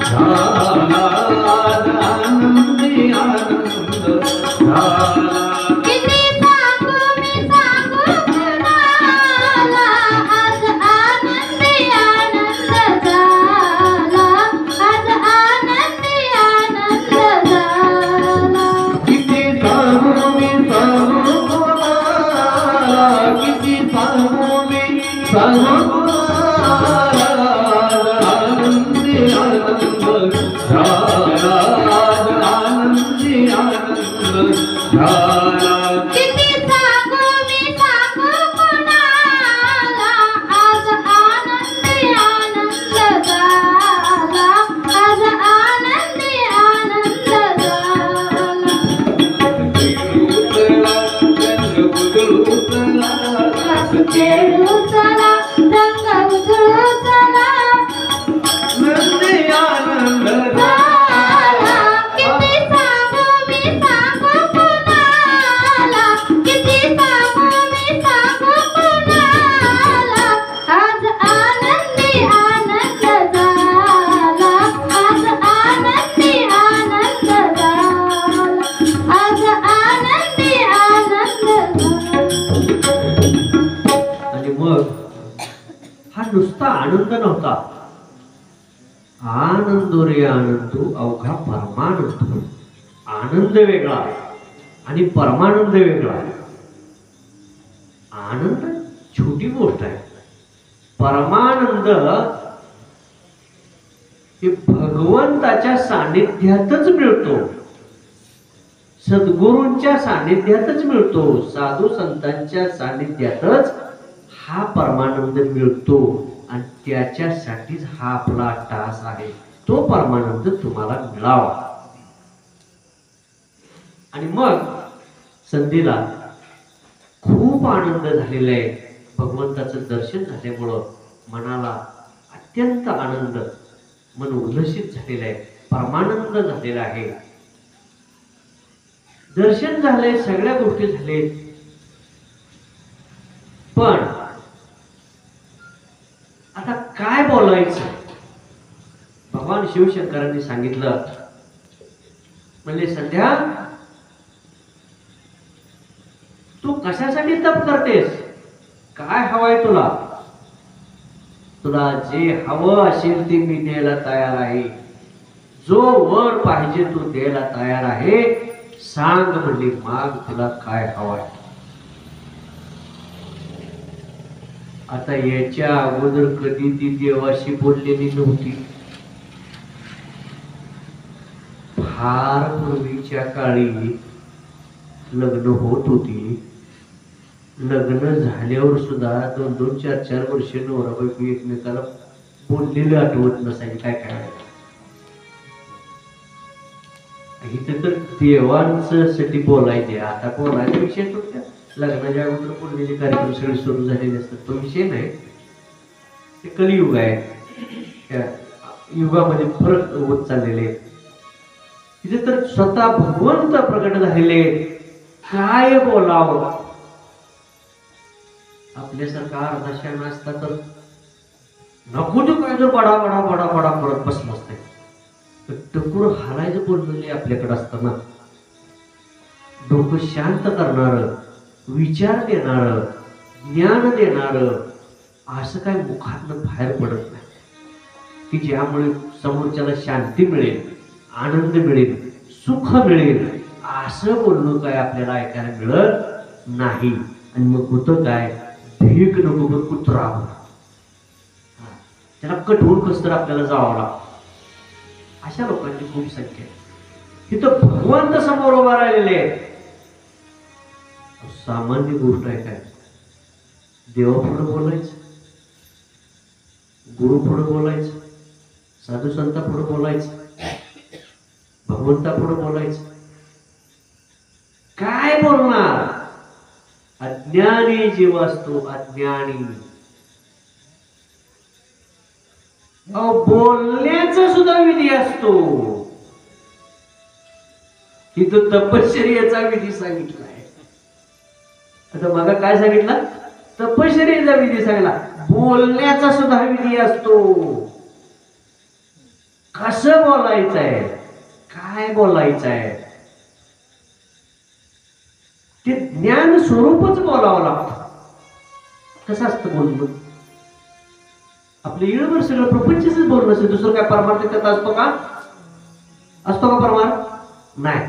झाला, आनंदी आनंद झाला. नुसता आनंद नव्हता. आनंदो रे आनंदो अवघा परमानंद. आनंद वेगळा आणि परमानंद वेगळा. आनंद छोटी गोष्ट आहे. परमानंद हे भगवंताच्या सानिध्यातच मिळतो, सद्गुरूंच्या सानिध्यातच मिळतो, साधू संतांच्या सानिध्यातच हा परमानंद मिळतो. आणि त्याच्यासाठीच हा आपला टास आहे. तो परमानंद तुम्हाला मिळावा. आणि मग संधीला खूप आनंद झालेला आहे. भगवंताचं दर्शन झाल्यामुळं मनाला अत्यंत आनंद, मन उल्लसित झालेलं आहे, परमानंद झालेला आहे. दर्शन झालंय, सगळ्या गोष्टी झाले. पण आता काय बोलायचं. भगवान शिवशंकरांनी सांगितलं, म्हणजे संध्या तू कशासाठी तप करतेस, काय हवंय तुला. तुला जे हवं असेल ते मी द्यायला तयार आहे. जो वर पाहिजे तू द्यायला तयार आहे. सांग म्हणजे माग, तुला काय हवंय. आता याच्या अगोदर कधी ती देवाशी बोललेली नव्हती. फार पूर्वीच्या काळी लग्न होत होती. लग्न झाल्यावर सुद्धा 2-2, 4-4 वर्ष नवरा बायको एकमेकाला बोललेले आठवत नसायचे. काय काय इथे तर देवांचं साठी बोलायचे. आता बोलायचा विषय तो लग्नाच्या अगोदर बोललेले कार्यक्रम सगळे सुरू झालेले असतात, तो विषय नाही. ते कलियुग आहे. त्या युगामध्ये फरक होत चाललेले. तिथे तर स्वतः भगवंत प्रकट झालेले. काय बोलावं. आपल्यासारखा अर्धाशा नसता तर नको तो काय जर बडा बडा बडा बडा करत बसलं असते. टकुर हालायचं बोललेले आपल्याकडे असताना डोकं शांत करणार, विचार देणार, ज्ञान देणार असं काय मुखातनं बाहेर पडत नाही की ज्यामुळे समोरच्याला शांती मिळेल, आनंद मिळेल, सुख मिळेल, असं बोलणं काय आपल्याला ऐकायला मिळत नाही. आणि मग होतं काय, भीक नको पण कुत्रा त्याला कटवून कस तर आपल्याला जावं लागतं. अशा लोकांची खूप संख्या आहे. तिथं भगवंत समोर उभा राहिलेले आहेत. सामान्य गोष्ट आहे काय, देवापुढे बोलायचं, गुरु पुढे बोलायचं, साधू संता पुढे बोलायचं, भगवंता पुढे बोलायचं. काय बोलणार? अज्ञानी जीव असतो, अज्ञानी. बोलण्याचा सुद्धा विधी असतो. तिथं तपश्चर्याचा विधी सांगितलाय. आता मग काय सांगितलं? तपश्चर्याचा विधी सांगितला. बोलण्याचा सुद्धा विधी असतो. कसं बोलायचंय, काय बोलायचंय, ते ज्ञान स्वरूपच बोलावं लागतं. कसं असतं बोलणं? आपलं येळभर सगळं प्रपंचच बोलणं असेल, दुसरं काय परमार्थ त्यात असतो का? असतो का परमार्थ? नाही.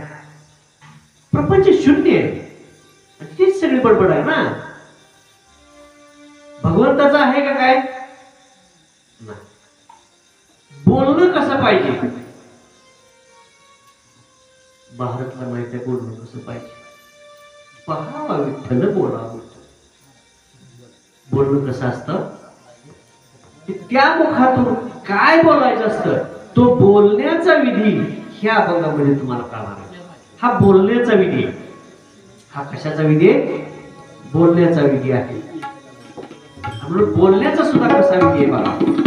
प्रपंच शून्य आहे. तीच सगळी बडबड आहे ना. भगवंताचं आहे का काय? नाही. बोलणं कसं पाहिजे? भारतला माहिती आहे बोलणं कसं पाहिजे. पहावा विठ्ठल बोलावं. बोलणं कसं असतं? त्या मुखातून काय बोलायचं असतं, तो बोलण्याचा विधी ह्या अभंगामध्ये तुम्हाला कळणार आहे. हा बोलण्याचा विधी. हा कशाचा विधी आहे? बोलण्याचा विधी आहे. म्हणून बोलण्याचा सुद्धा कसा विधी आहे बघा.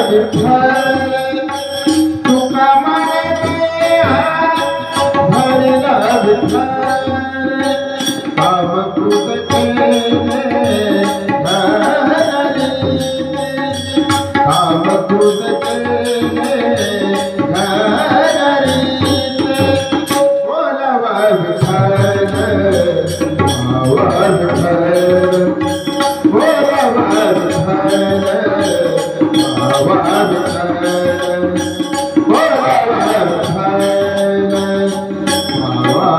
विठ्ठल तुका माने भरला विठ्ठल काम कृत केले काम कृत केले बोलावा विठ्ठल बोलावा विठ्ठल बोलावा विठ्ठल बोलावा विठ्ठल बोलावा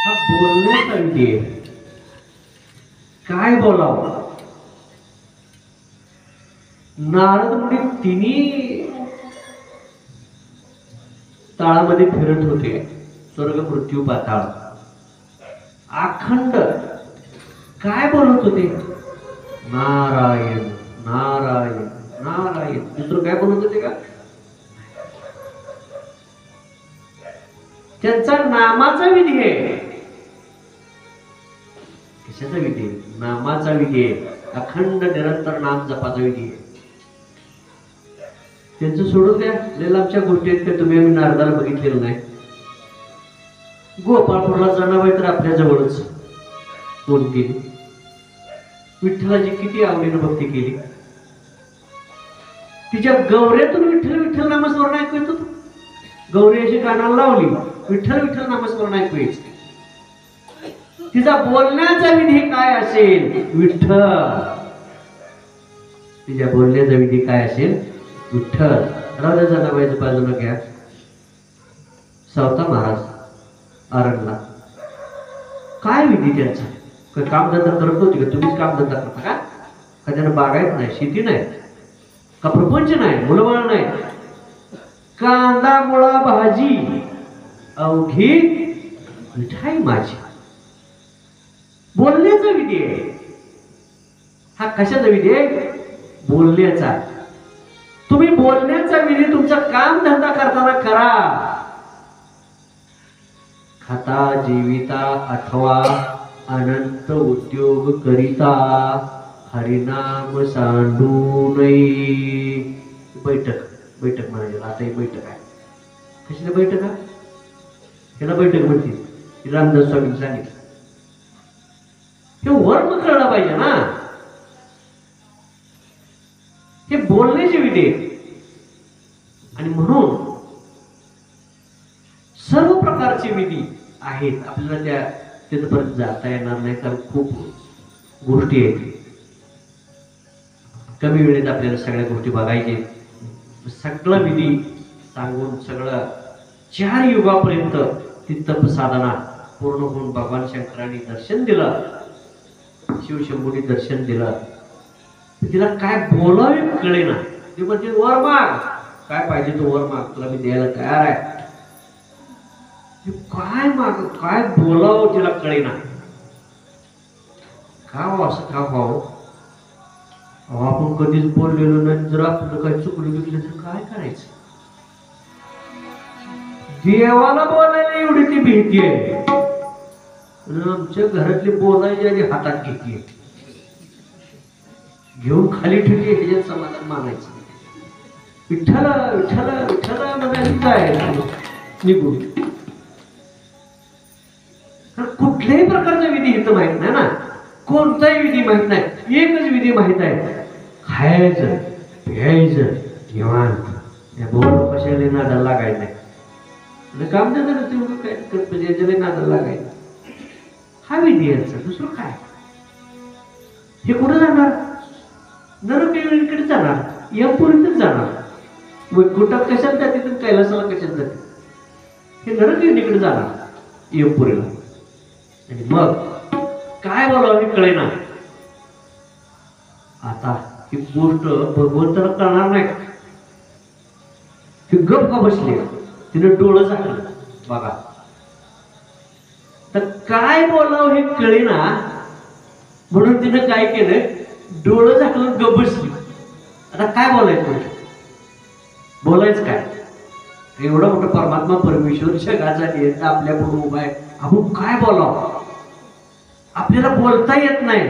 हा बोलण्याचा विधी आहे. काय बोलावं. नारद मुनी तिन्ही तळामध्ये फिरत होते. स्वर्ग मृत्यू पाताळ अखंड काय बोलत होते. नारायण नारायण नारायण. दुसरं काय बोलत होते का. त्यांचा नामाचा विधी आहे. कशाचा विधी आहे. नामाचा विधी आहे. अखंड निरंतर नाम जपाचा विधी आहे. त्यांचं सोडून द्या. लय लांबच्या गोष्टी आहेत. तुम्ही आम्ही नारदाला बघितलेलं नाही. गोपाळपूरला जनाबाई तर आपल्या जवळच कोण केली. विठ्ठलाची किती आवडीनं भक्ती केली. तिच्या गौऱ्यातून विठ्ठल विठ्ठल नामस्मरण ऐकू येत होतं. गौरी अशी कानाला लावली विठ्ठल विठ्ठल नामस्मरण ऐकू यायचं. तिचा बोलण्याचा विधी काय असेल. विठ्ठल. तिच्या बोलण्याचा विधी काय असेल. विठ्ठल. राजा जनाबाईच्या बाजूला घ्या. सावता महाराज आरणला. काय विधी त्यांचा. काय कामधंदा करत होती का. तुम्हीच कामधंदा करता का. का त्यांना बागायत नाही शेती नाही का प्रपंच नाही मुलबाळ नाही. कांदा मुळा भाजी अवघी मिठाई माझी. बोलण्याचा विधी आहे. हा कशाचा विधी आहे. बोलण्याचा. तुम्ही बोलण्याचा विधी तुमचा काम धंदा करताना करा. खाता जीविता अथवा अनंत उद्योग करिता हरिनाम सांडू नये. बैठक बैठक म्हणायला. आता ही बैठक आहे. कशाला बैठक आहे. ह्याला बैठक म्हणते. रामदास स्वामींनी सांगितलं. हे वर्म कळलं पाहिजे ना. हे बोलण्याचे विधी. आणि म्हणून सर्व प्रकारचे विधी आहेत. आपल्याला त्या तिथपर्यंत जाता येणार नाही कारण खूप गोष्टी आहेत. कमी वेळेत आपल्याला सगळ्या गोष्टी बघायचे. सगळं विधी सांगून सगळं 4 युगापर्यंत ती तप साधना पूर्ण होऊन भगवान शंकरांनी दर्शन दिलं. शिवशंभूनी दर्शन दिलं. तिला काय बोलावे कळेना. ती म्हणजे वर माग. काय पाहिजे तो वर माग. तुला मी द्यायला तयार आहे. काय माग काय बोलावं तिला कळेना. का असं का व्हावं. आपण कधीच बोललेलो नाही. जर आपलं काही चुकलं बिकलं तर काय करायचं. देवाला बोलायला एवढी ती भीती आहे. आमच्या घरातली बोलायची आणि हातात घेतली घेऊन खाली ठेवली. ह्याच्यात समाधान मानायचं. विठ्ठला विठ्ठला विठ्ठला म्हणायचं जायचं निघून. कुठल्याही प्रकारचा विधी इथं माहित नाही ना. कोणताही विधी माहित नाही. एकच विधी माहित आहे. खायचं प्यायचं निवांत. या बोल कशाला नादाला लागायचं नाही. काम देणार तेवढं काय नादाला लागायचं. हा विधी यांचा. दुसरं काय. हे कुठं जाणार. नरकेकडे जाणार. यमपुरीतच जाणार. वैकुंठात कशाला जाते तर कैलासाला कशाला जाते. हे नरकेकडे जाणार यमपुरीला. आणि मग काय बोलावं हे कळेना. आता ही गोष्ट भगवंताला कळणार नाही. ती गप का बसली. तिने डोळं झाकलं बघा. तर काय बोलावं हे कळेना म्हणून तिने काय केलं. डोळं झाकलं गप बसली. आता काय बोलायचं. बोलायचं काय. एवढा मोठा परमात्मा परमेश्वर जगाचा नियंता आपल्या पुढे उभा आहे. आपण काय बोलावं? आपल्याला बोलता येत नाही,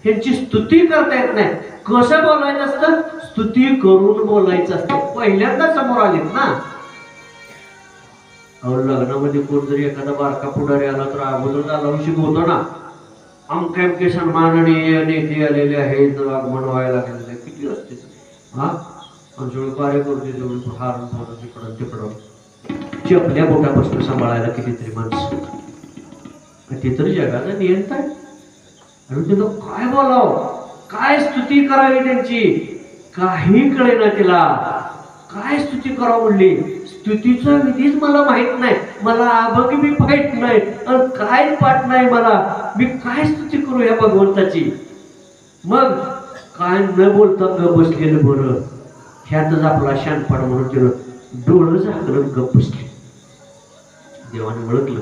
त्यांची स्तुती करता येत नाही. कसं बोलायचं असतं? स्तुती करून बोलायचं असतं. पहिल्यांदा समोर आलेत ना. अहो, लग्नामध्ये कोण जरी एखादा बारका पुढारी आला तर अगोदर लावून शिकवतो ना, अमके अमके सन्माननीय नेते आलेले आहेत, आगमन व्हायला लागलेले आहे. किती असते हा, आमच्याकडे कार्यकर्ते जेवढे हार तिकडं तिकडं चपल्या बोटापासून सांभाळायला कितीतरी माणसं. ते तरी जगाचा नियंता आहे. आणि तिथं काय बोलावं, काय स्तुती करावी त्यांची, काही कळेना तिला. काय स्तुती करावं म्हणली? स्तुतीचा विधीच मला माहित नाही, मला अभंग बी माहित नाही, काय पाठ नाही मला, मी काय स्तुती करू या भगवंताची? मग काय न बोलता ग बसलेलं बरं. ह्यातच आपला शानपणा म्हणून केलं, डोळं झाकलं गप बसले. देवाने ओळखलं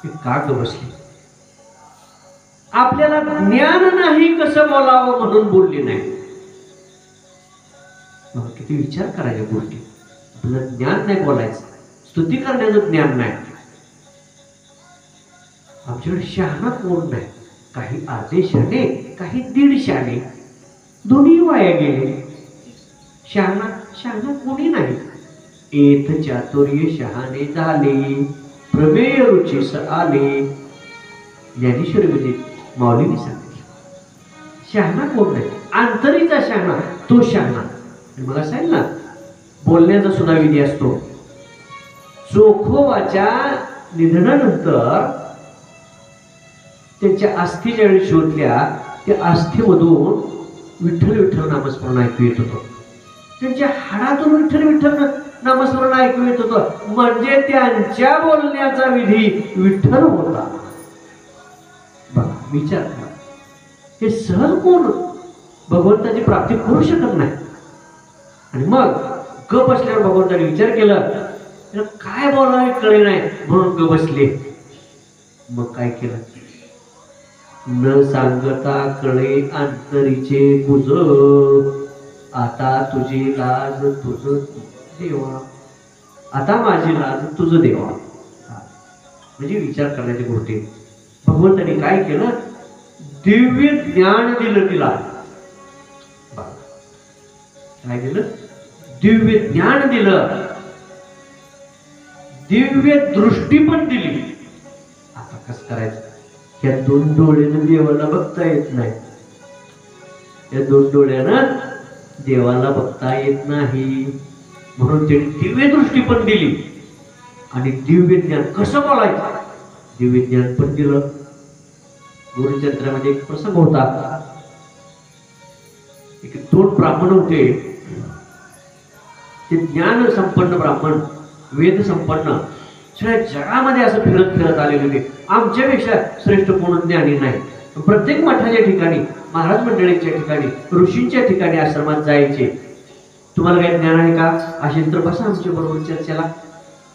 की का ग बसले. आपल्याला ज्ञान नाही कसं बोलावं म्हणून बोलली नाही. किती विचार करायच्या गोष्टी. आपल्याला ज्ञान नाही बोलायचं, स्तुती करण्याचं ज्ञान नाही. आमच्याकडे शहाणा कोण नाही. काही आदेशाने, काही दीडशाने, दोन्ही वाया गेले. शहाणा कोणी नाही. एत चातुर्य शहाणे झाले, प्रमेय रुचीस आले. ज्ञानेश्वर विदित माऊलीने सांगितले. शहाणा कोण नाही, अंतरीचा शहाणा तो शहाणा. मला सांगितलं ना, बोलण्याचा सुद्धा विधी असतो. चोखोबाच्या निधनानंतर त्यांच्या अस्थी ज्यावेळी शोधल्या, त्या अस्थीमधून विठ्ठल विठ्ठल नामस्मरण ऐकू येत होतं. त्यांच्या हाडातून विठ्ठल विठ्ठल नामस्मरण ऐकू येत होतं. म्हणजे त्यांच्या बोलण्याचा विधी विठ्ठल होता. बघा, विचार करा. हे सहज कोण भगवंताची प्राप्ती करू शकत नाही. आणि मग गप बसल्यावर भगवंताने विचार केला, काय बोलावे कळे नाही म्हणून गप बसले. मग काय केलं? न सांगता कळे अंतरीचे गुज, आता तुझी लाज तुझ देवा, आता माझी लाज तुझ देवा. म्हणजे विचार करण्याची गोष्टी. भगवंताने काय केलं? दिव्य ज्ञान दिलं तिला. काय दिलं? दिव्य ज्ञान दिलं, दिव्य दृष्टी पण दिली. आता कसं करायचं? या दोन डोळ्यानं देवाला बघता येत नाही. या दोन डोळ्यानं देवाला बघता येत नाही, म्हणून त्यांनी दिव्य दृष्टी पण दिली आणि दिव्य ज्ञान. कसं बोलायचं? दिव्य ज्ञान पण दिलं. गुरुचरित्रामध्ये एक प्रसंग होता. एक दोन ब्राह्मण होते. ते ज्ञान संपन्न ब्राह्मण, वेद संपन्न, सगळ्या जगामध्ये असं फिरत फिरत आलेले होते. आमच्यापेक्षा श्रेष्ठ कोण ज्ञानी नाही. प्रत्येक मठाच्या ठिकाणी, महाराज मंडळीच्या ठिकाणी, ऋषींच्या ठिकाणी आश्रमात जायचे. तुम्हाला काही ज्ञान आहे का? असेल तर बसा आमच्या बरोबर चर्चेला.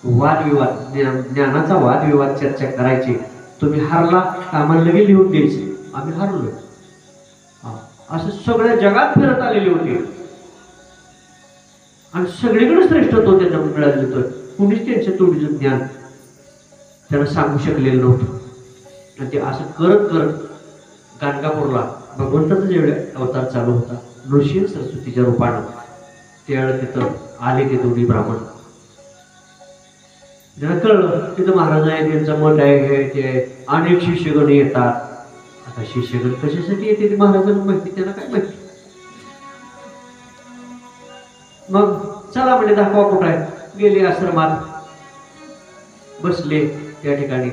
वादविवाद, ज्ञानाचा वादविवाद चर्चा करायची. तुम्ही हारला आम्हाला लगेच लिहून द्यायचे, आम्ही हारलोय. असं सगळ्या जगात फिरत आलेले होते आणि सगळीकडे श्रेष्ठत्व त्यांना मिळालेलं होतं. कुणीच त्यांच्या तोडीचं ज्ञान त्यांना सांगू शकलेलं नव्हतं. आणि ते असं करत करत गाणगापूरला भगवंताचा जेवढा अवतार चालू होता, नृसिंह सरस्वतीच्या रूपानं, त्यावेळेला तिथं आले ते दोन्ही ब्राह्मण. त्यांना कळलं तिथं महाराज आहे, त्यांचा मठ आहे, हे ते अनेक शिष्यगण येतात. आता शिष्यगण कशासाठी येते ते महाराजांना माहिती, त्यांना काय माहिती. मग चला म्हणजे दाखवा कुठं आहे. गेले आश्रमात, बसले त्या ठिकाणी.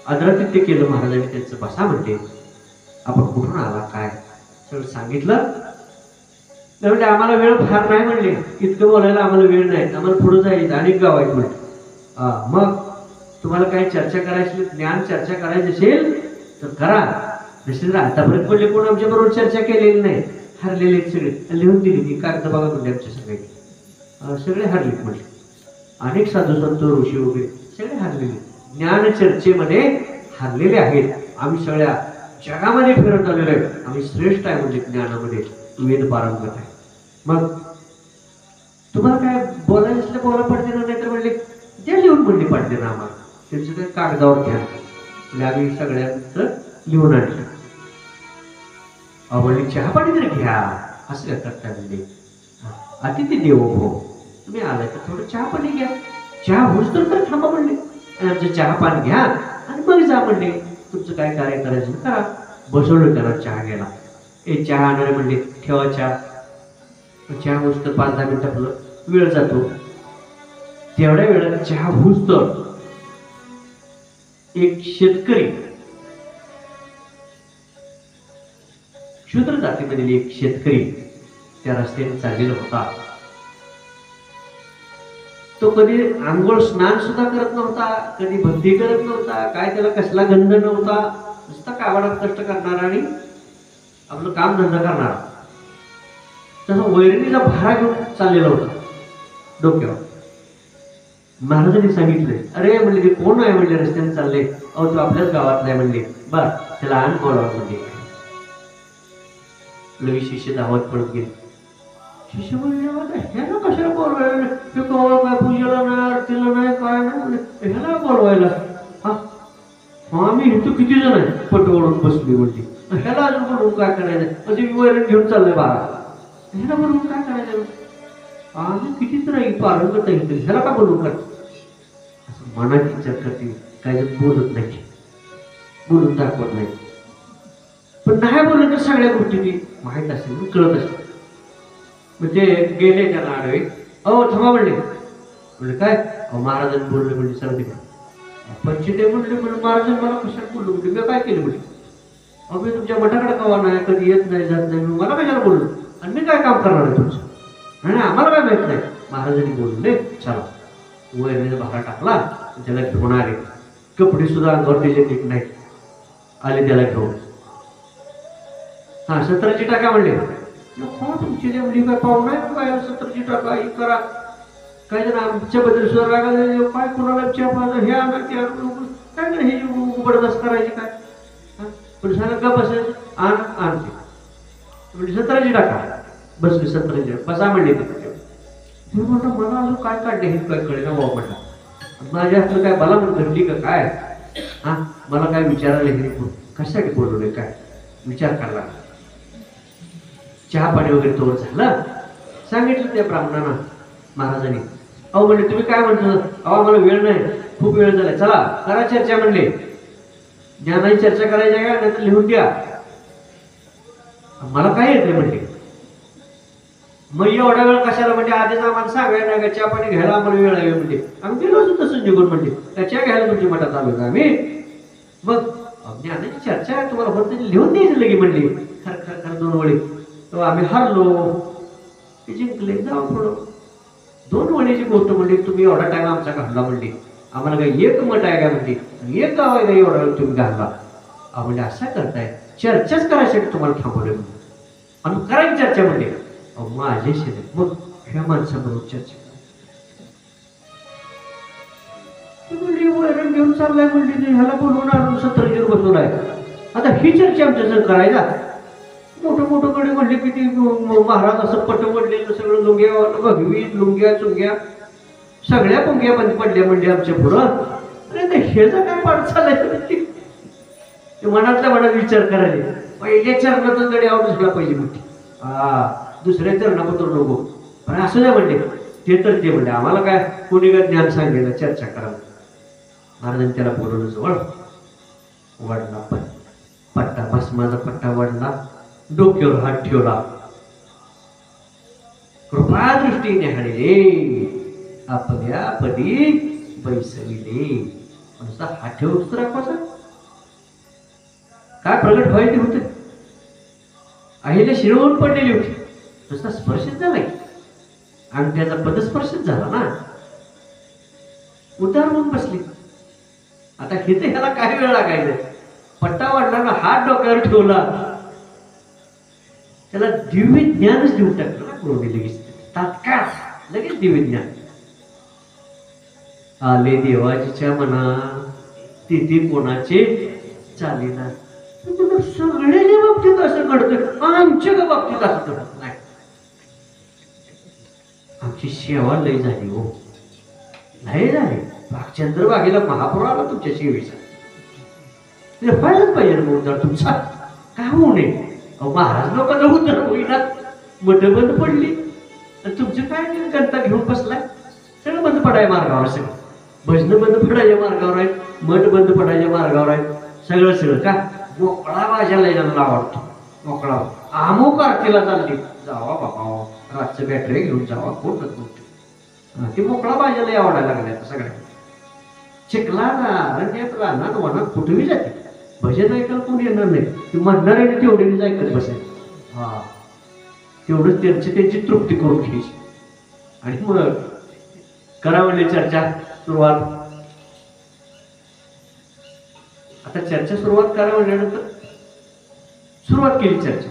आदरातिथ्य केलं महाराजांनी त्यांचं. बसा म्हणते. आपण कुठून आला, काय सगळं सांगितलं. म्हणजे आम्हाला वेळ फार नाही म्हणले, इतकं बोलायला आम्हाला वेळ नाही, आम्हाला पुढे जायचं, अनेक गाव आहेत म्हणजे. मग तुम्हाला काही चर्चा करायची, ज्ञान चर्चा करायची असेल तर करा. नसेल तर आतापर्यंत पडले कोण आमच्या बरोबर चर्चा केलेली नाही. हरलेले सगळे लिहून दिली मी कागद बघा म्हणजे आमच्या सगळे हरले म्हणजे. अनेक साधू संत ऋषी वगैरे सगळे हरलेले, ज्ञान चर्चेमध्ये हरलेले आहेत. आम्ही सगळ्या जगामध्ये फिरत आलेलो आहे. आम्ही श्रेष्ठ आहे म्हणजे ज्ञानामध्ये, वेद पारंगत आहे. मग तुम्हाला काय बोलायचं असलं बोला पडते ना, नाहीतर म्हणले म्हणली पाडले ना आम्हाला, त्यांचं काही कागदावर घ्या म्हणजे आम्ही सगळ्यांचं लिहून आणलं. अहो म्हणली चहा पाणी तरी घ्या, असं काय करता म्हणजे अतिथी देवो भव, तुम्ही आलाय तर थोडं चहा पाणी घ्या, चहा होऊच तर थांबा म्हणले, आणि आमचं चहा पाणी घ्या आणि मग जा म्हणले, तुमचं काय कार्य करायचं करा. बसवलं त्याला चहा घ्यायला. चहा आणणारे म्हणले ठेवा चहा. चहा होऊच तर 5-10 मिनिटं आपलं वेळ जातो. तेवढ्या वेळात चहा होऊच तर एक शेतकरी, शूद्र जातीमधील एक शेतकरी त्या रस्त्याने चाललेला होता. तो कधी आंघोळ स्नान सुद्धा करत नव्हता, कधी भक्ती करत नव्हता, काय त्याला कसला गंध नव्हता, नुसता काबाडात कष्ट करणारा आणि आपलं काम धंदा करणारा. तसा वैरणीचा भारा घेऊन चाललेला होता डोक्यावर. महाराजांनी सांगितले, अरे म्हणले ते कोण आहे म्हणले रस्त्याने चालले. अहो तो आपल्याच गावातला आहे म्हणले. बर त्याला आण बोलावं म्हणले. लवी शिष्य धावत पडत गेले. शिष्य म्हणले ह्याला कशाला बोलवायला, ते कवळ काय पूजेला नाही, आरतीला नाही, काय नाही, ह्याला बोलवायला. हा आम्ही इथं किती जण आहे पटवळून बसली म्हणते, ह्याला अजून बोलून काय करायचं, म्हणजे मी वैरण घेऊन चाललोय बारा, ह्याला बोलून काय करायचं, आम्ही किती तर पारंगत आहे, ह्याला का बोलून कर. असं मनात विचार करते, काय बोलत नाही, बोलून दाखवत नाही. पण नाही बोललं तर सगळ्या गोष्टी ती माहीत असेल, कळत असेल. म्हणजे गेले त्याला आडवे. अहो थांबा म्हणले. म्हणजे काय, महाराजांनी बोलले म्हणजे सर तिकडे पंचिते म्हणले, म्हणजे महाराजांनी मला कशाला बोललो म्हणजे, मी काय केलं म्हणजे, अहो मी तुमच्या मठाकडे कवा नाही, कधी येत नाही, जात नाही, मला कशाला बोललो आणि मी काय काम करणार आहे तुमचं, आणि आम्हाला काय माहित नाही. महाराजांनी बोलले चला. वैरणीचा भारा टाकला, त्याला घेऊन आले. कपडे सुद्धा अंगावर त्याचे नीट नाही आले त्याला घेऊन. हा 17ची टाका म्हणले. तुमची म्हणजे काय पाहू नाही काय 17ची टाका ही करा. काय जण आमच्याबद्दल सुद्धा रागायला, काय कुणाला चहा पाहिजे हे आणा ते आणून काय नाही, हे उघडबस करायची काय. पण सांगा का बसायचं, आणते म्हणजे 17ची टाका. बसली 17ची बसा म्हणले. ते म्हणतो मला अजून काय काढले हे काय कळे ना बाबा म्हटला. माझ्या हातलं काय मला पण घडली का काय, हा मला काय विचारायला हे कशासाठी बोलवले काय विचार करायला. चहा पाणी वगैरे तोवर झालं. सांगितलं त्या ब्राह्मणांना महाराजांनी. अहो म्हणले तुम्ही काय म्हणतो, अहो आम्हाला वेळ नाही, खूप वेळ झालाय, चला करा चर्चा म्हणले. ज्ञानाची चर्चा करायची का नाही तर लिहून द्या. मला काय येते म्हणले. मग एवढा वेळ कशाला म्हणजे, आधीच आम्हाला सांगायला नाही का चहा पाणी घ्यायला आम्हाला वेळ आहे म्हणजे, आम्ही गेलो असतो तसं निघून म्हणते. त्या चहा घ्यायला तुमच्या मठात आलो का आम्ही. मग ज्ञानाची चर्चा आहे तुम्हाला होत लिहून द्यायची लगे म्हणली. खर खर खर 2 वळी. तो आम्ही हरलो, ते जिंकले, जाऊ पुढं. 2 वळीची गोष्ट म्हणली. तुम्ही एवढा टाइम आमचा घालला म्हणली, आम्हाला काही एक मठ आहे का म्हणते, एक गाव आहे का एवढा वेळ तुम्ही घालला. म्हणजे असा करताय, चर्चाच करायसाठी तुम्हाला थांबवले म्हणून, आणि करायची चर्चा म्हणते. माझे शेत मग ह्या माणसाबरोबर चर्चा वैरण घेऊन चाललाय म्हणली, ह्याला बोलवून आणून 17ची बसवून आहे. आता ही चर्चा आमच्या जर करायला मोठं मोठं कडे म्हणले की ती महाराज असं पट पडलेलं सगळं लुंग्या भगवीत लुंग्या चुंग्या सगळ्या पुंग्या बंद पडल्या म्हणजे आमच्या पुढं. अरे हेचा काय पाठ चाललाय, मनातल्या मनात विचार करायला. पहिल्या चरणातच गडी आवड झाला पाहिजे म्हणते, दुसऱ्या चरणाबद्दल नको. पण असं नाही म्हणले, ते तर ते म्हणले आम्हाला काय कोणी काय ज्ञान सांगेल चर्चा करा. महाराजांनी त्याला बोलवलं जवळ. वडला पट्टा, बस माझा पट्टा वडला, डोक्यावर हात ठेवला. कृपा दृष्टीने हाडले आपल्या पदी बैसविले. नुसता हात ठेवूच तर दाखवायचा, काय प्रगट व्हायचे होते. आईला शिरवून पडलेली होती, नुसता स्पर्शच झालाय आणि त्याचा पदस्पर्शच झाला ना. उतार होऊन बसली. आता हे तर ह्याला काय वेळ लागायचा. पट्टा वाढला ना, हात डोक्यावर ठेवला, त्याला दिव्य ज्ञानच देऊन टाकलं ना कोणी लगेच, तात्काळ लगेच दिव्य ज्ञान. आले देवाजीच्या मना तिथे कोणाचे चालेना. सगळ्याच्या बाबतीत असं घडतं, आमच्या बाबतीत असं घडत नाही. आमची सेवा लय झाली हो, लय झाली. चंद्रभागेला महापूर आला तुमच्या सेवेचा, ते व्हायलाच पाहिजे ना उद्धार तुमचा, काय होऊ नये. अहो महाराज लोकांना उद्धार होईना, मठ बंद पडली आणि तुमचं काय नाही, जनता घेऊन बसलाय. सगळं बंद पडाय मार्गावर, सगळं भजनं बंद पडायच्या मार्गावर आहेत, मठ बंद पडायच्या मार्गावर आहेत, सगळं सगळं का मोकळा भाज्याला यायला आवडतो. मोकळा अमुक आरतीला चालली, जावा बाबा रातचं बॅटरी घेऊन जावा, कोण नव्हतं. ते मोकळा भाज्याला आवडायला लागले आता सगळ्या. चिखला ना रंग्यात राहणार वनात कुठेही जाते, भजन ऐकायला कोणी येणार नाही. ते म्हणणाऱ्याने तेवढेच ऐकत बसेल. हा तेवढंच त्यांची तृप्ती करून घ्यायची. आणि मग करा म्हणले चर्चा सुरुवात. आता चर्चा सुरुवात करा म्हणल्यानंतर सुरुवात केली चर्चा.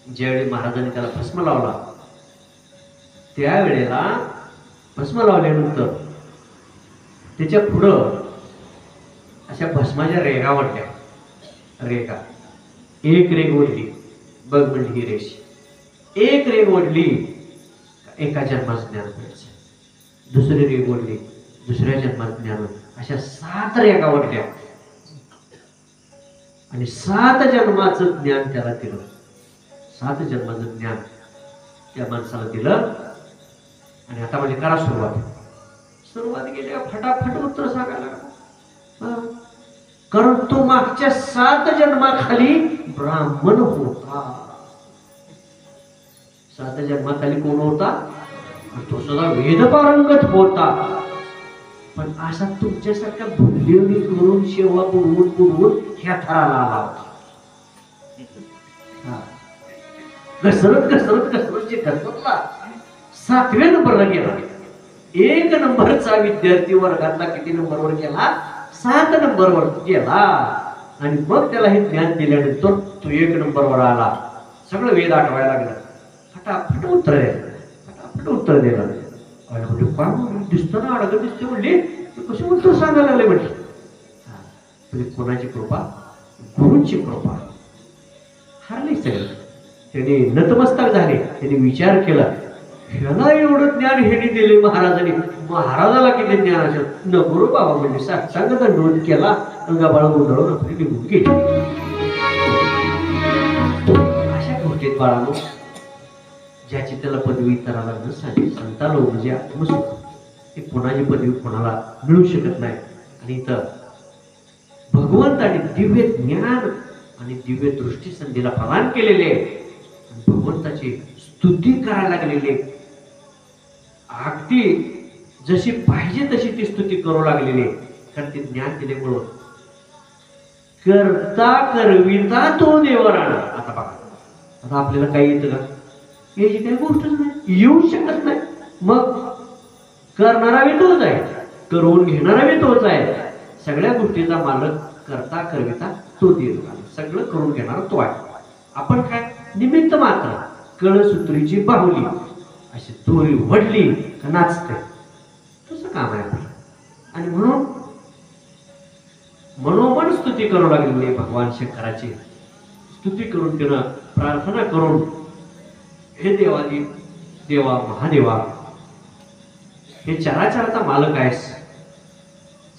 ज्यावेळी महाराजांनी त्याला भस्म लावला, त्यावेळेला भस्म लावल्यानंतर त्याच्या पुढं अशा भस्माच्या रेगा वाटल्या. रेगा एक रेग ओढली, बघ म्हणली ही रेष, एक रेग ओढली एका जन्माचं ज्ञान मिळायचं, दुसरी रेग ओढली दुसऱ्या जन्माचं ज्ञान, अशा 7 रेगा ओढल्या आणि 7 जन्माचं ज्ञान त्याला दिलं. 7 जन्माचं ज्ञान त्या माणसाला दिलं. आणि आता म्हणजे करा सुरुवात केली का फटाफट उत्तर सांगायला लागला. कारण तो मागच्या 7 जन्माखाली ब्राह्मण होता. 7 जन्माखाली कोण होता? तो सुद्धा वेद पारंगत होता. पण असा तुमच्यासारख्या भुल्लेवणी करून शेवा बुडवून ह्या थराला आला होता. घसरत जे घसरतला 7व्या नंबरला गेला. 1 नंबरचा विद्यार्थी वर्गातला किती नंबरवर गेला? 7 नंबरवर गेला. आणि मग त्याला हे ज्ञान दिल्यानंतर तो 1 नंबरवर आला. सगळं वेद आठवायला लागला. फटाफट उत्तर दिलं. म्हणजे काय दिसतं ना, अडगत दिसते म्हणले, कशी उत्तर सांगायला लागले म्हणजे कोणाची कृपा? गुरूंची कृपा. हरली सगळं. त्यांनी नतमस्तक झाले. त्यांनी विचार केला, ह्याला एवढं ज्ञान ह्याने दिले महाराजांनी, महाराजाला किती ज्ञान असेल. नको बाबा म्हणजे साष्टांग दंडवत केला, अंगाबाळ गोंधळून आपली निघून गेली. अशा गोष्टीत बाळानो, ज्याची त्याला पदवी इतराला नसावी, संताला म्हणजे आत्मसुख, ही कोणाची पदवी कोणाला मिळू शकत नाही. आणि इथं भगवंताने दिव्य ज्ञान आणि दिव्य दृष्टी संधीला प्रदान केलेले, भगवंताची स्तुती करायला लागलेले, अगदी जशी पाहिजे तशी ती स्तुती करू लागलेली. कारण ते ज्ञान दिल्यामुळं करता करविता तो देवराणा. आता बघा, आता आपल्याला काही येतं का? याची काही गोष्टच नाही, येऊ शकत नाही. मग करणारा बी तोच आहे, करून घेणारा बी तोच आहे. सगळ्या गोष्टीचा मालक करता करविता तो देवराणा, सगळं करून घेणारा तो आहे. आपण काय निमित्त मात्र, कळसूत्रीची बाहुली अशी दोरी वडली का नाचते, तसं काम आहे आपलं. आणि म्हणून मनोमन स्तुती करू लागलेली भगवान शंकराची. स्तुती करून त्यानं प्रार्थना करून, हे देवादी देवा महादेवा, हे चराचराचा मालक आहेस,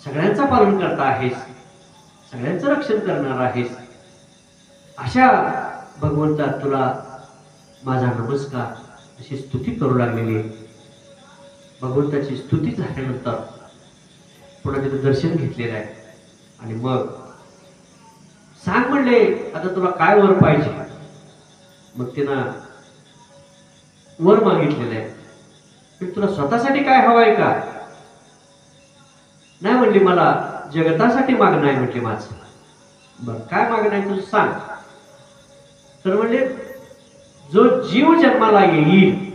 सगळ्यांचा पालन करता आहेस, सगळ्यांचं रक्षण करणार आहेस, अशा भगवंता तुला माझा नमस्कार, अशी स्तुती करू लागलेली. भगवंताची स्तुती झाल्यानंतर पुन्हा तिथं दर्शन घेतलेलं आहे. आणि मग सांग म्हणले, आता तुला काय वर पाहिजे? मग तिनं वर मागितलेलं आहे. तुला स्वतःसाठी काय हवंय का? नाही म्हणली, मला जगतासाठी मागणं आहे म्हटले माझं. बर, काय मागणं आहे तुझं सांग. तर म्हणले, जो जीव जन्माला येईल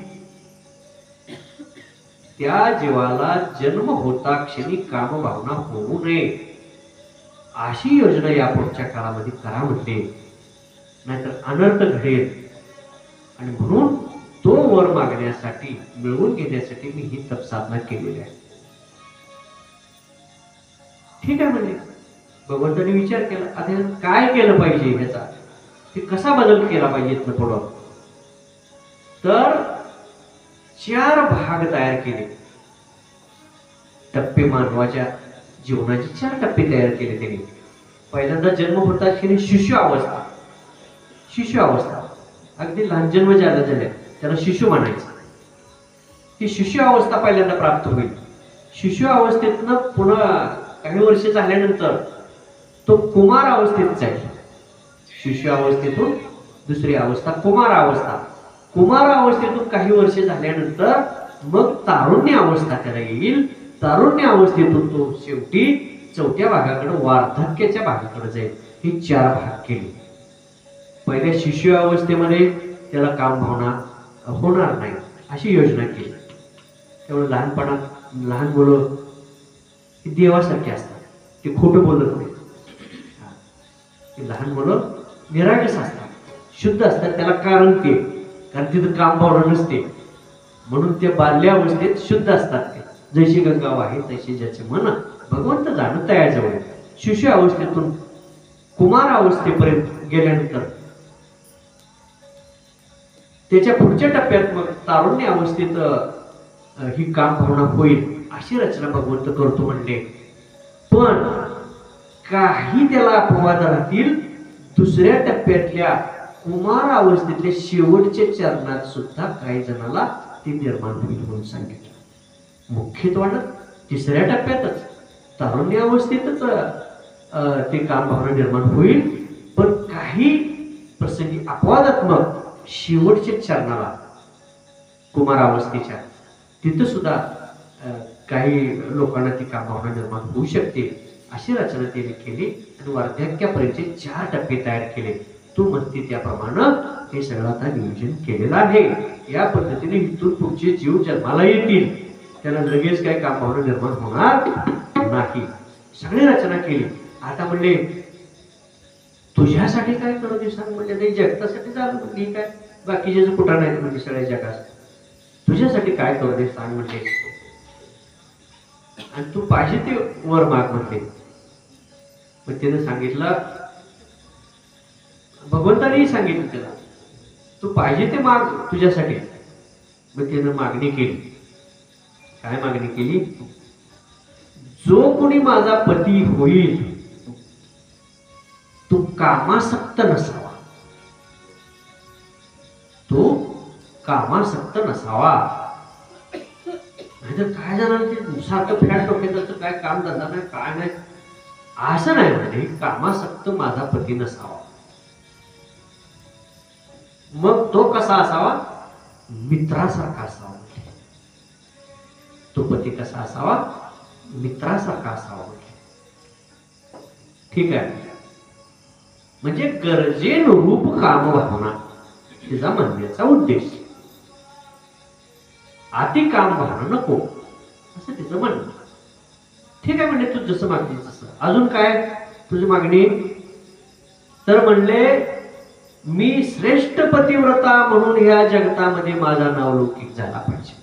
त्या जीवाला जन्म होता क्षणी कामभावना होऊ नये, अशी योजना या पुढच्या काळामध्ये करा म्हटले, नाहीतर अनर्थ घडेल. आणि म्हणून तो वर मागण्यासाठी, मिळवून घेण्यासाठी मी ही तपसाधना केलेली आहे. ठीक आहे म्हणजे भगवंताने विचार केला, आता काय केलं पाहिजे, ह्याचा ते कसा बदल केला पाहिजे पुढं. तर 4 भाग तयार केले. टप्पे मानवाच्या जीवनाचे 4 टप्पे तयार केले त्यांनी. पहिल्यांदा जन्म होताच की नाही शिशु अवस्था. शिशु अवस्था अगदी लहान जन्म ज्याला झाले त्याला शिशु म्हणायचं. ती शिशु अवस्था पहिल्यांदा प्राप्त होईल. शिशु अवस्थेतनं पुन्हा काही वर्ष झाल्यानंतर तो कुमार अवस्थेत जाईल. शिशु अवस्थेतून दुसरी अवस्था कुमार अवस्था. कुमार अवस्थेतून काही वर्ष झाल्यानंतर मग तारुण्य अवस्था त्याला येईल. तारुण्य अवस्थेतून तो शेवटी 4थ्या भागाकडे वार्धक्याच्या भागाकडे जाईल. हे 4 भाग केले. पहिल्या शिशु अवस्थेमध्ये त्याला काम भावना होणार नाही अशी योजना केली. त्यामुळे लहानपणात लहान मुलं ही देवासारखी असतात. ते खोटं बोलत नाही. ती लहान मुलं निरागस असतात, शुद्ध असतात. त्याला कारण तिथं काम भावना नसते म्हणून ते बाल्यावस्थेत शुद्ध असतात. ते जैशी गंगा वाहे तैसे ज्याचे मन भगवंत जाणं तयाजवळ. शिशु अवस्थेतून कुमार अवस्थेपर्यंत गेल्यानंतर त्याच्या पुढच्या टप्प्यात मग तारुण्य अवस्थेत ही काम भावना होईल अशी रचना भगवंत करतो म्हणले. पण काही त्याला अपवाद राहतील. दुसऱ्या टप्प्यातल्या कुमार अवस्थेतल्या शेवटच्या चरणात सुद्धा काही जणाला ते निर्माण होईल म्हणून सांगितलं. मुख्यत्वानं 3ऱ्या टप्प्यातच तारुण्य अवस्थेतच ते काम भावना निर्माण होईल. पण काही प्रसंगी अपवादात्मक शेवटच्या चरणाला कुमार अवस्थेच्या तिथं सुद्धा काही लोकांना ती काम भावना निर्माण होऊ शकते अशी रचना त्यांनी केली. आणि वार्धक्यापर्यंतचे 4 टप्पे तयार केले. तू म्हणते त्याप्रमाणे हे सगळं आता नियोजन केलेलं आहे. या पद्धतीने इथून पुढचे जीव जन्माला येतील त्याला लगेच काही काम भावना निर्माण होणार नाही. सगळी रचना केली. आता म्हणले तुझ्यासाठी काय करू दे सांग. म्हणजे नाही जगतासाठी झालं म्हणजे काय बाकीचे कुठं नाही म्हणजे सगळ्या जगात तुझ्यासाठी काय करू दे सांग म्हणले. आणि तू पाहिजे ते वर माग म्हणले. मग त्यानं सांगितलं भगवंतानेही सांगितलं त्याला तू पाहिजे ते माग तुझ्यासाठी. मग त्यानं मागणी केली. काय मागणी केली? जो कोणी माझा पती होईल तो कामासक्त नसावा. तो कामासक्त नसावा. नाहीतर काय जाणार ते सारखं फॅट डोक्याचं काय काम धंदा नाही काय नाही असं नाही म्हणजे कामासक्त माझा पती नसावा. मग तो कसा असावा? मित्रासारखा असावा. तो पती कसा असावा? मित्रासारखा असावा. ठीक आहे. म्हणजे गरजेनुरूप काम भावना तिचा म्हणण्याचा उद्देश. अति काम भावना नको असं तिचं म्हणणं. ठीक आहे म्हणले तू जसं मागणी तसं. अजून काय तुझी मागणी? तर म्हणले मी श्रेष्ठ पतिव्रता म्हणून ह्या जगतामध्ये माझा नावलौकिक झाला पाहिजे.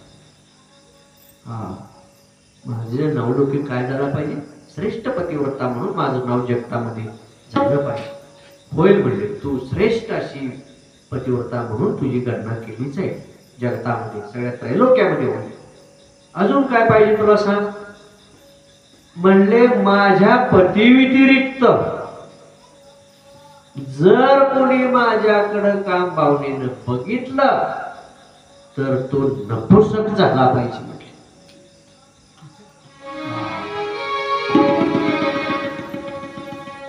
माझे नावलौकिक काय झाला पाहिजे? श्रेष्ठ पतिव्रता म्हणून माझं नाव जगतामध्ये झालं पाहिजे. होईल म्हणले तू श्रेष्ठ अशी पतिव्रता म्हणून तुझी गणना केलीच आहे जगतामध्ये सगळ्या त्रैलोक्यामध्ये होईल. अजून काय पाहिजे तुला सांग? म्हणले माझ्या पती व्यतिरिक्त जर कोणी माझ्याकडं काम भावनेनं बघितलं तर तो नपुसक झाला पाहिजे म्हटले.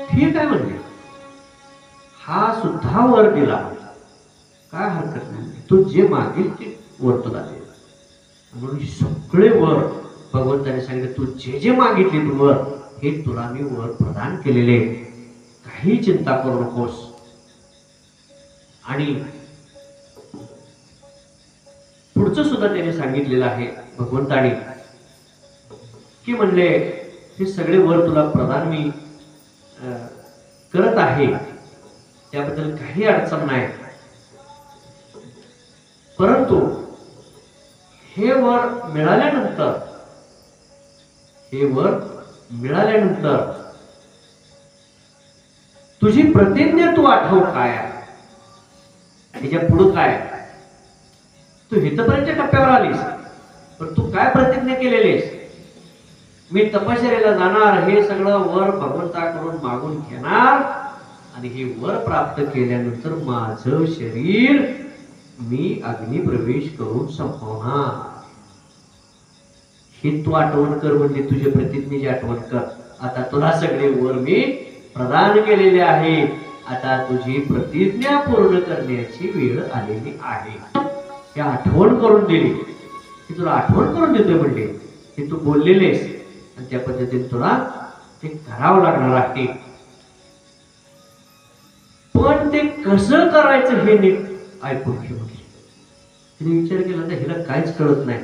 ठीक आहे म्हणले हा सुद्धा वर दिला काय हरकत नाही. तू जे मागेल ते वर तुला दे म्हणून सगळे वर भगवंताने सांगितले तू जे जे मागितले तू वर हे तुला मी वर प्रदान केलेले. काही चिंता करू नकोस. आणि पुढचं सुद्धा त्याने सांगितलेलं आहे भगवंताने की म्हणले हे सगळे वर तुला प्रदान मी करत आहे त्याबद्दल काही अडचण नाही. परंतु हे वर मिळाल्यानंतर तुझी प्रतिज्ञा तू आठव काय आहे. त्याच्या पुढं काय तू हितपर्यंतच्या टप्प्यावर आलीस पण तू काय प्रतिज्ञा केलेलीस? मी तपश्चर्याला जाणार, हे सगळं वर भगवंताकडून मागून घेणार आणि हे वर प्राप्त केल्यानंतर माझं शरीर मी अग्नी प्रवेश करून संपवणार. ही तू आठवण कर, म्हणजे तुझ्या प्रतिज्ञेची आठवण कर. आता तुला सगळे वर मी प्रदान केलेले आहे. आता तुझी प्रतिज्ञा पूर्ण करण्याची वेळ आलेली आहे. ही आठवण करून दिली, की तुला आठवण करून देतोय म्हणले, की तू बोललेलेस आणि त्या पद्धतीने तुला ते करावं लागणार आहे. पण ते कसं करायचं हे नीट ऐकून घे म्हटले. तिने विचार केला तर हिला काहीच कळत नाही.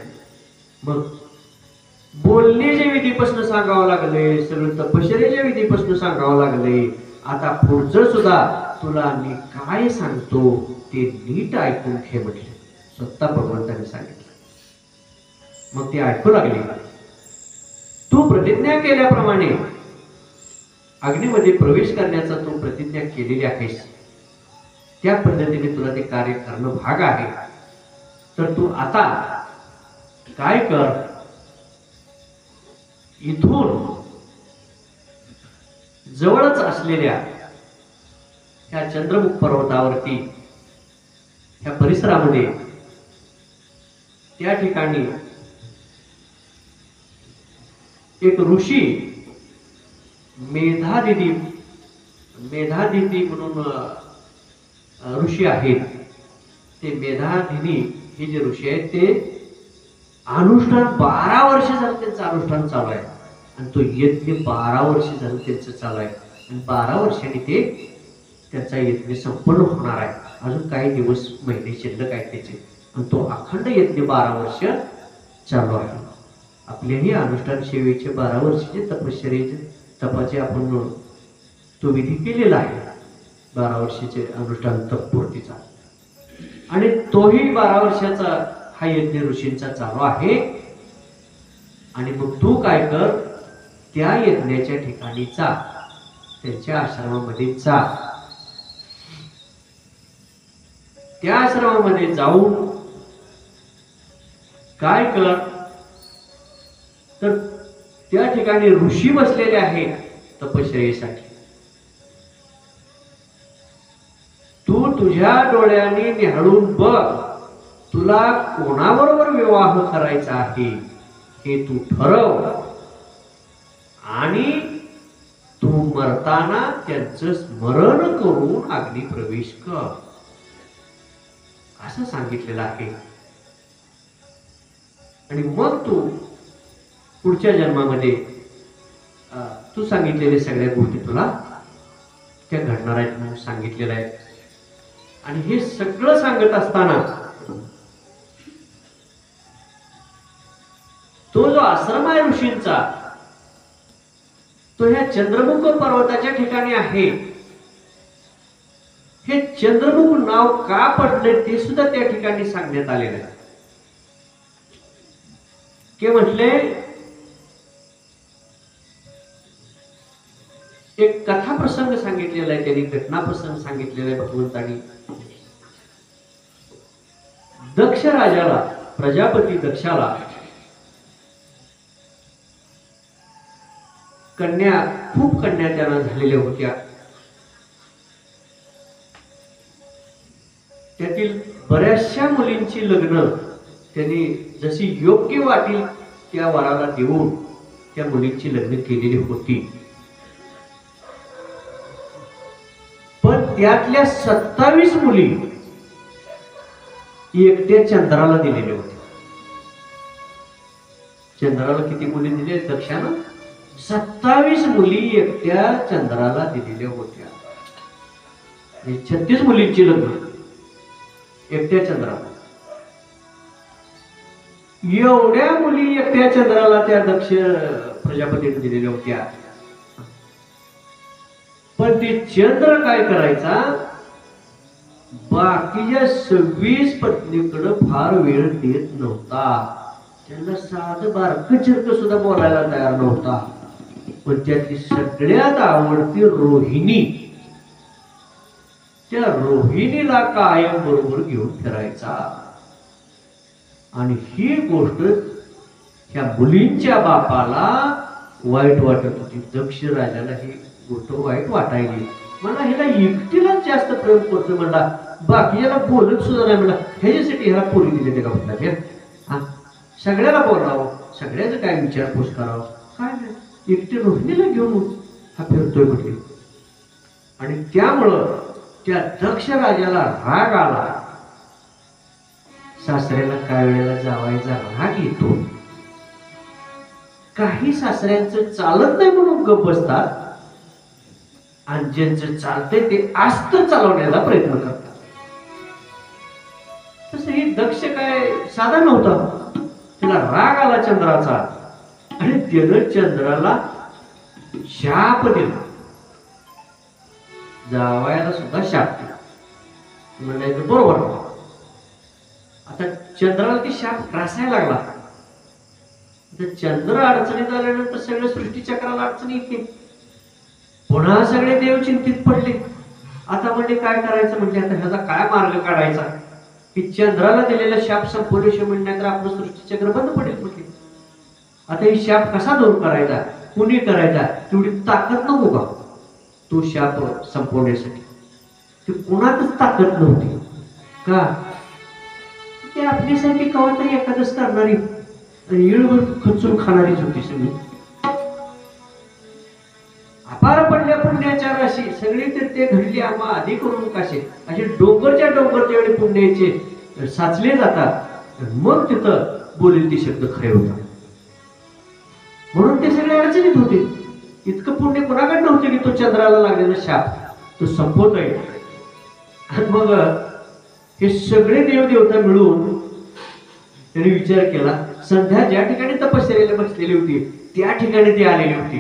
मग बोलण्याच्या विधीपासून सांगावं लागले, सगळं तपश्चर्याच्या विधीपासून सांगावं लागले. आता पुढचं सुद्धा तुला मी काय सांगतो ते नीट ऐकून घे म्हटले. स्वतः भगवंताने सांगितलं. मग ते ऐकू लागले. तू प्रतिज्ञा केल्याप्रमाणे अग्नीमध्ये प्रवेश करण्याचा तू प्रतिज्ञा केलेली आहेस, त्या पद्धतीने तुला ते कार्य करणं भाग आहे. तर तू आता काय कर, इथून जवळच असलेल्या ह्या चंद्रमुख पर्वतावरती ह्या परिसरामध्ये त्या ठिकाणी एक ऋषी मेधादिती म्हणून ऋषी आहेत. ते मेधादिनी हे जे ऋषी आहेत ते अनुष्ठान 12 वर्ष झालं त्यांचं अनुष्ठान चालू आहे. आणि तो यज्ञ 12 वर्ष झालं त्यांचं चालू आहे. आणि 12 वर्षांनी ते त्यांचा यज्ञ संपन्न होणार आहे. अजून काही दिवस महिने शिल्लक आहेत त्याचे. आणि तो अखंड यज्ञ 12 वर्ष चालू आहे. आपल्याही अनुष्ठान सेवेचे 12 वर्षाचे तपश्चर्याचे तपाचे आपण तो विधी केलेला आहे. 12 वर्षाचे अनुष्ठान तपपूर्तीचा. आणि तोही 12 वर्षाचा हा यज्ञ ऋषींचा चालू आहे. आणि मग तू काय कर, त्या यज्ञाच्या ठिकाणी जा, त्यांच्या आश्रमामध्ये जा. त्या आश्रमामध्ये जाऊन काय कर, तर त्या ठिकाणी ऋषी बसलेले आहेत तपश्चर्येसाठी. तू तुझ्या डोळ्यांनी निहाळून बघ, तुला कोणाबरोबर विवाह करायचा आहे हे तू ठरव. आणि तू मरताना त्यांचं स्मरण करून अग्नी प्रवेश कर, असं सांगितलेलं आहे. आणि मग तू पुढच्या जन्मामध्ये तू सांगितलेल्या सगळ्या गोष्टी तुला त्या घडणार आहेत म्हणून सांगितलेलं आहे. आणि हे सगळं सांगत असताना तो जो आश्रम आहे ऋषींचा तो ह्या चंद्रमुख पर्वताच्या ठिकाणी आहे. हे चंद्रमुख नाव का पडले ते सुद्धा त्या ठिकाणी सांगण्यात आलेलं आहे. के म्हटले, एक कथा प्रसंग सांगितलेला आहे, त्यांनी घटना प्रसंग सांगितलेला आहे भगवंतानी. दक्ष राजाला, प्रजापती दक्षाला खूप कन्या त्यांना झालेल्या होत्या. त्यातील बऱ्याचशा मुलींची लग्न त्यांनी जशी योग्य वाटेल त्या वराला देऊन त्या मुलींची लग्न केलेली होती. पण त्यातल्या 27 मुली एकट्या चंद्राला दिलेल्या होत्या. चंद्राला किती मुली दिल्या दक्षानं? 27 मुली एकट्या चंद्राला दिलेल्या होत्या. 36 मुलींची लग्न एकट्या चंद्राला. एवढ्या मुली एकट्या चंद्राला त्या दक्ष प्रजापतीने दिलेल्या होत्या. पण ते चंद्र काय करायचा, बाकीच्या 26 पत्नीकडे फार वेळ देत नव्हता. त्यांना साधं बारकं चिरकं सुद्धा बोलायला तयार नव्हता. पण त्यातली सगळ्यात आवडती रोहिणी, त्या रोहिणीला कायम बरोबर घेऊन फिरायचा. आणि ही गोष्ट त्या मुलींच्या बापाला वाईट वाटत होती. दक्ष राजाला ही गोष्ट वाईट वाटायली. म्हणला हिला एकटीलाच जास्त प्रेम करतोय म्हणला, बाकी याला बोलत सुद्धा नाही म्हणला. ह्याच्यासाठी ह्याला पोरी दिली ते का म्हणला. हा सगळ्याला बोलावं, सगळ्याचं काय विचारपूस करावं, काय नाही एकटी रोहिणीला घेऊन हा फिरतोय म्हटले. आणि त्यामुळं त्या दक्ष राजाला राग आला. सासऱ्याला काय वेळेला जावायचा राग येतो. काही सासऱ्यांचं चालत नाही म्हणून गप्प बसतात आणि ज्यांचं चालतंय ते आस्त चालवण्याचा प्रयत्न करतात. तसं ही दक्ष काय साधा नव्हता. त्याला राग आला चंद्राचा आणि त्यानं चंद्राला शाप दिला. जावयाला सुद्धा शाप दिला. म्हणायचं बरोबर. आता चंद्राला ती शाप ग्रासायला लागला. चंद्र अडचणीत आल्यानंतर सगळ्या सृष्टीचक्राला अडचणी येते. पुन्हा सगळे देव चिंतित पडले. आता म्हणजे काय करायचं, म्हणजे आता ह्याचा काय मार्ग काढायचा की चंद्राला दिलेला शाप संपवल्याशिवाय म्हणण्यात आपलं सृष्टीचक्र बंद पडेल म्हटले. आता ही शाप कसा दूर करायचा, कुणी करायचा, तेवढी ताकद नको का तो शाप संपवण्यासाठी. ते कोणातच ताकद नव्हती का, ते आपल्यासाठी कवा तरी एखादच करणारी येळभर खचून खाणारीच होती सगळी. अपार पडल्या पुण्याच्या राशी सगळे ते घडले आम्हा आधी करून काशे असे डोंगरच्या वेळी पुण्याचे साचले जातात. मग तिथं बोलेल ते शब्द खरे होतात. म्हणून ते सगळे अडचणीत होते. इतकं पुण्य कोणाकडे नव्हते की तो चंद्राला लागलेला शाप तो संपवत आहे. आणि मग हे सगळे देवदेवता मिळून त्यांनी विचार केला. संध्या ज्या ठिकाणी तपश्चर्याला बसलेली होती त्या ठिकाणी ती आलेली होती.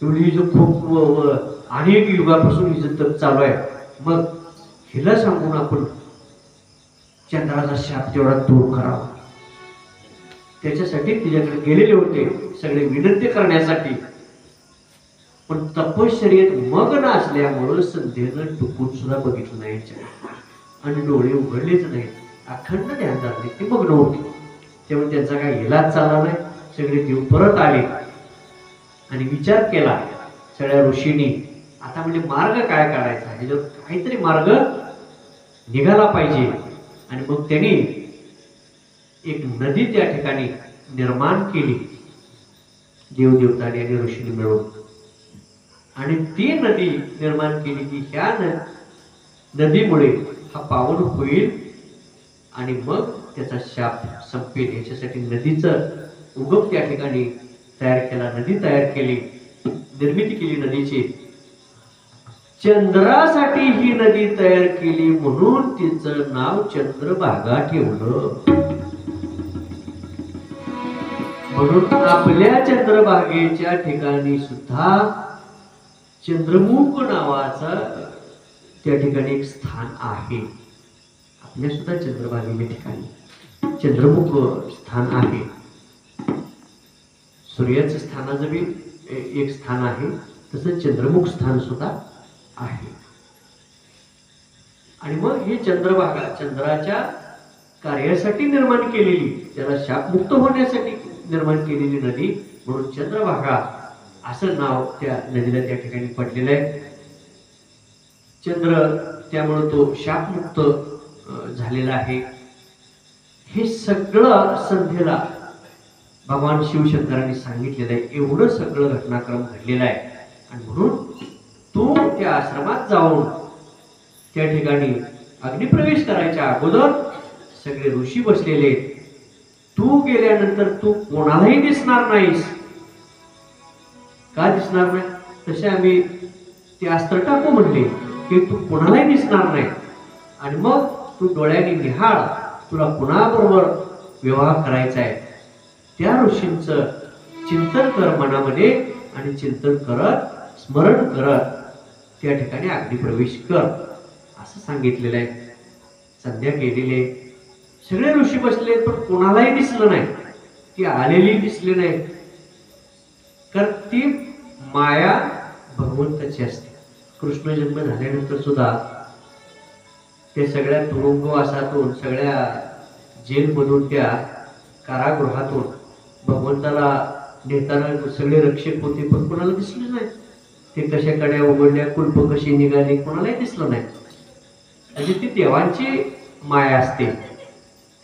एवढी जो खूप अनेक युगापासून ही तप चालू आहे. मग हिला सांगून आपण चंद्राचा शाप तेवढा दूर करावा. त्याच्यासाठी तिच्याकडे गेलेले होते सगळे विनंती करण्यासाठी. पण तपश्चर्येत मग्न असल्यामुळं संध्येनं टुकून सुद्धा बघितलं नाही आणि डोळे उघडलेच नाही. अखंड ध्यान धरले, ते मग्न होते. त्यामुळे त्यांचा काही इलाज चालला नाही. सगळे देव परत आले आणि विचार केला सगळ्या ऋषींनी. आता म्हणजे मार्ग काय काढायचा, ह्याच्यावर काहीतरी मार्ग निघाला पाहिजे. आणि मग त्यांनी एक नदी त्या ठिकाणी निर्माण केली देवदेवतांनी आणि ऋषींनी मिळून. आणि ती नदी निर्माण केली की ह्या नदीमुळे हा पावन होईल आणि मग त्याचा शाप संपेल. याच्यासाठी नदीचं उगम त्या ठिकाणी तयार केला. नदी तयार केली, निर्मिती केली नदीची. चंद्रासाठी ही नदी तयार केली म्हणून तिचं नाव चंद्रभागा ठेवलं. म्हणून आपल्या चंद्रभागेच्या ठिकाणी सुद्धा चंद्रमुख नावाचा त्या ठिकाणी एक स्थान आहे. आपल्या सुद्धा चंद्रभागेच्या ठिकाणी चंद्रमुख स्थान आहे. सूर्याचं स्थानाचं बी एक स्थान आहे, तसं चंद्रमुख स्थान सुद्धा आहे. आणि मग ही चंद्रभागा चंद्राच्या कार्यासाठी निर्माण केलेली, त्याला शापमुक्त होण्यासाठी निर्माण केलेली नदी म्हणून चंद्रभागा असं नाव त्या नदीला त्या ठिकाणी पडलेलं आहे. चंद्र त्यामुळे तो शापमुक्त झालेला आहे. हे सगळं संध्येला भगवान शिवशंकरांनी सांगितलेलं आहे. एवढं सगळं घटनाक्रम घडलेला आहे. आणि म्हणून तू त्या आश्रमात जाऊन त्या ठिकाणी अग्निप्रवेश करायच्या अगोदर सगळे ऋषी बसलेले. तू गेल्यानंतर तू कोणालाही दिसणार नाहीस. का दिसणार नाही, तसे आम्ही ते अस्त्र टाकू म्हणले की तू कोणालाही दिसणार नाही. आणि मग तू डोळ्याने निहाळ, तुला कुणाबरोबर विवाह करायचा आहे त्या ऋषींचं चिंतन कर मनामध्ये. आणि चिंतन करत स्मरण करत त्या ठिकाणी अग्निप्रवेश कर असं सांगितलेलं आहे. संध्या केलेले सगळे ऋषी बसले पण कोणालाही दिसलं नाही. ती आलेली दिसली नाही. कारण ती माया भगवंताची असते. कृष्ण जन्म झाल्यानंतर सुद्धा ते सगळ्या तुरुंगवासातून, सगळ्या जेलमधून, त्या कारागृहातून भगवंताला नेताना सगळे रक्षक होते पण कोणाला दिसले नाही. ते कशा कड्या उघडल्या, कुलप कशी निघाली, कोणालाही दिसलं नाही. म्हणजे ती देवांची माया असते,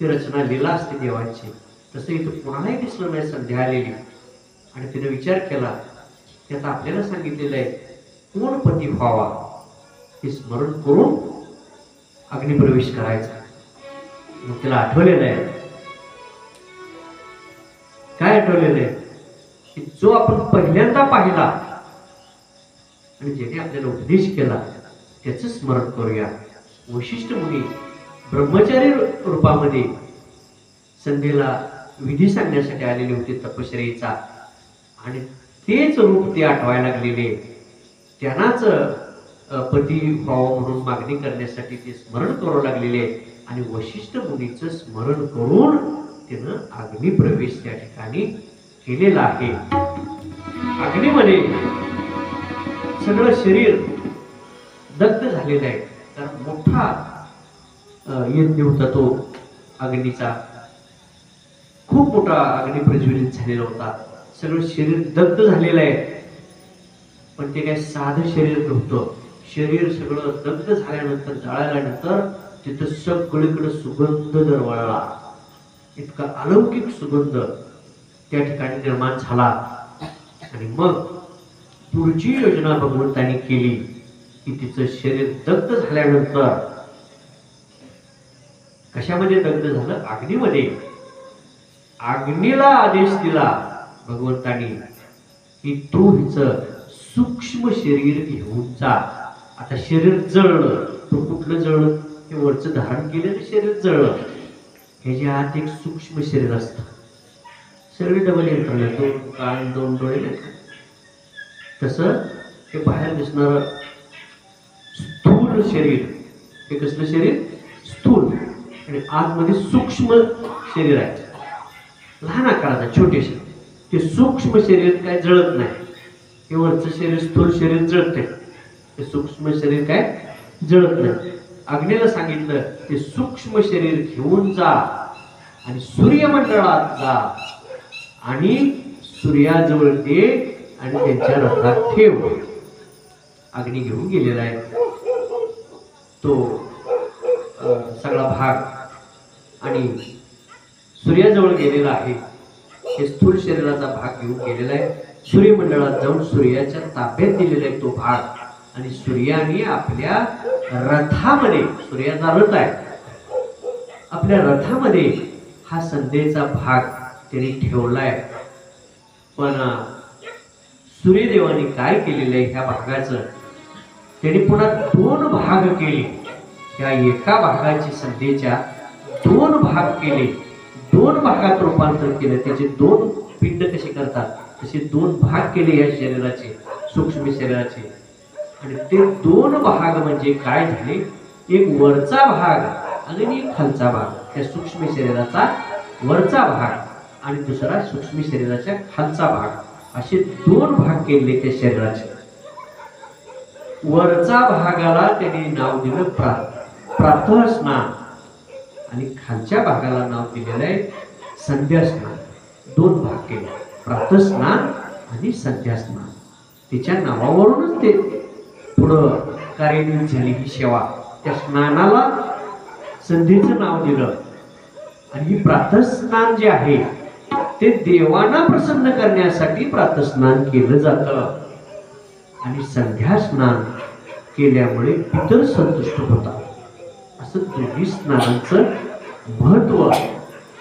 ती रचना लीला असते देवांची. तसं इथं कोणालाही दिसलं नाही संध्या आलेली. आणि तिने विचार केला की आता आपल्याला सांगितलेलं आहे कोण पती व्हावा, हे स्मरण करून अग्निप्रवेश करायचा. मग तिला आठवलेलं आहे, काय आठवलेलं आहे की जो आपण पहिल्यांदा पाहिला आणि ज्याने आपल्याला उपदेश केला त्याचं स्मरण करूया. वशिष्ठ मुनी ब्रह्मचारी रूपामध्ये संध्येला विधी सांगण्यासाठी आलेले होते तपश्चर्येचा, आणि तेच रूप ते आठवायला लागलेले. त्यांनाच पती व्हावं म्हणून मागणी करण्यासाठी ते स्मरण करू लागलेले. आणि वशिष्ठ मुनीचं स्मरण करून त्यानं अग्निप्रवेश त्या ठिकाणी केलेला आहे. अग्नीमध्ये सगळं शरीर दग्ध झालेलं आहे. तर मोठा यज्ञ होता तो अग्नीचा, खूप मोठा अग्नी प्रज्वलित झालेला होता. सगळं शरीर दग्ध झालेलं आहे. पण ते काय साधं शरीर नव्हतं. शरीर सगळं दग्ध झाल्यानंतर, जाळल्यानंतर तिथं सगळीकडे सुगंध दरवळला. इतका अलौकिक सुगंध त्या ठिकाणी निर्माण झाला. आणि मग पुढची योजना भगवंतांनी केली की तिचं शरीर दग्ध झाल्यानंतर कशामध्ये दग्ध झालं? अग्नीमध्ये. अग्नीला आदेश दिला भगवंतांनी की तू हिचं सूक्ष्म शरीर घेऊन जा. आता शरीर जळलं, तो कुठलं जळलं? हे वरचं धारण केलेलं शरीर जळलं. ह्याच्या आत एक सूक्ष्म शरीर असतं. सगळे डबल यंत्रणा, दोन कान, दोन डोळे, तसं हे बाहेर दिसणार स्थूल शरीर, हे कसलं शरीर? स्थूल. आणि आतमध्ये सूक्ष्म शरीर आहे, लहान आकाराचं छोटेसे. ते सूक्ष्म शरीर काय जळत नाही. हे वरचं शरीर स्थूल शरीर जळते, ते सूक्ष्म शरीर काय जळत नाही. अग्नीला सांगितलं ते सूक्ष्म शरीर घेऊन जा आणि सूर्यमंडळात जा आणि सूर्याजवळ दे आणि त्यांच्या रथात ठेव. अग्नी घेऊन गेलेला आहे तो सगळा भाग आणि सूर्याजवळ गेलेला आहे. हे स्थूल शरीराचा भाग घेऊन गेलेला आहे. सूर्यमंडळात जाऊन सूर्याच्या ताब्यात दिलेला आहे तो भाग. आणि सूर्याने आपल्या रथामध्ये, सूर्याचा रथ आहे, आपल्या रथामध्ये हा संध्येचा भाग त्यांनी ठेवलाय. पण सूर्यदेवाने काय केलेलं आहे ह्या भागाचं? त्यांनी पुन्हा दोन भाग केले. त्या एका भागाची संध्येच्या दोन भाग केले, दोन भागात रूपांतर केलं. त्याचे दोन पिंड कसे करतात तसे दोन भाग केले या शरीराचे, सूक्ष्म शरीराचे. आणि ते दोन भाग म्हणजे काय झाले? एक वरचा भाग आणि एक खालचा भाग. त्या सूक्ष्म शरीराचा वरचा भाग आणि दुसरा सूक्ष्म शरीराच्या खालचा भाग, असे दोन भाग केले त्या शरीराचे. वरचा भागाला त्यांनी नाव दिलं प्रातः स्नान आणि खालच्या भागाला नाव दिलेलं आहे संध्या स्नान. दोन भाग केले, प्रातः स्नान आणि संध्या स्नान. तिच्या नावावरूनच ते पुढं कार्यान्वित झाली ही सेवा. त्या स्नानाला संध्येचं नाव दिलं. आणि ही प्रातः स्नान जे आहे ते देवांना प्रसन्न करण्यासाठी प्रातः स्नान केलं जातं. आणि संध्या स्नान केल्यामुळे पितर संतुष्ट होतात. असं दोन्ही स्नानांचं महत्व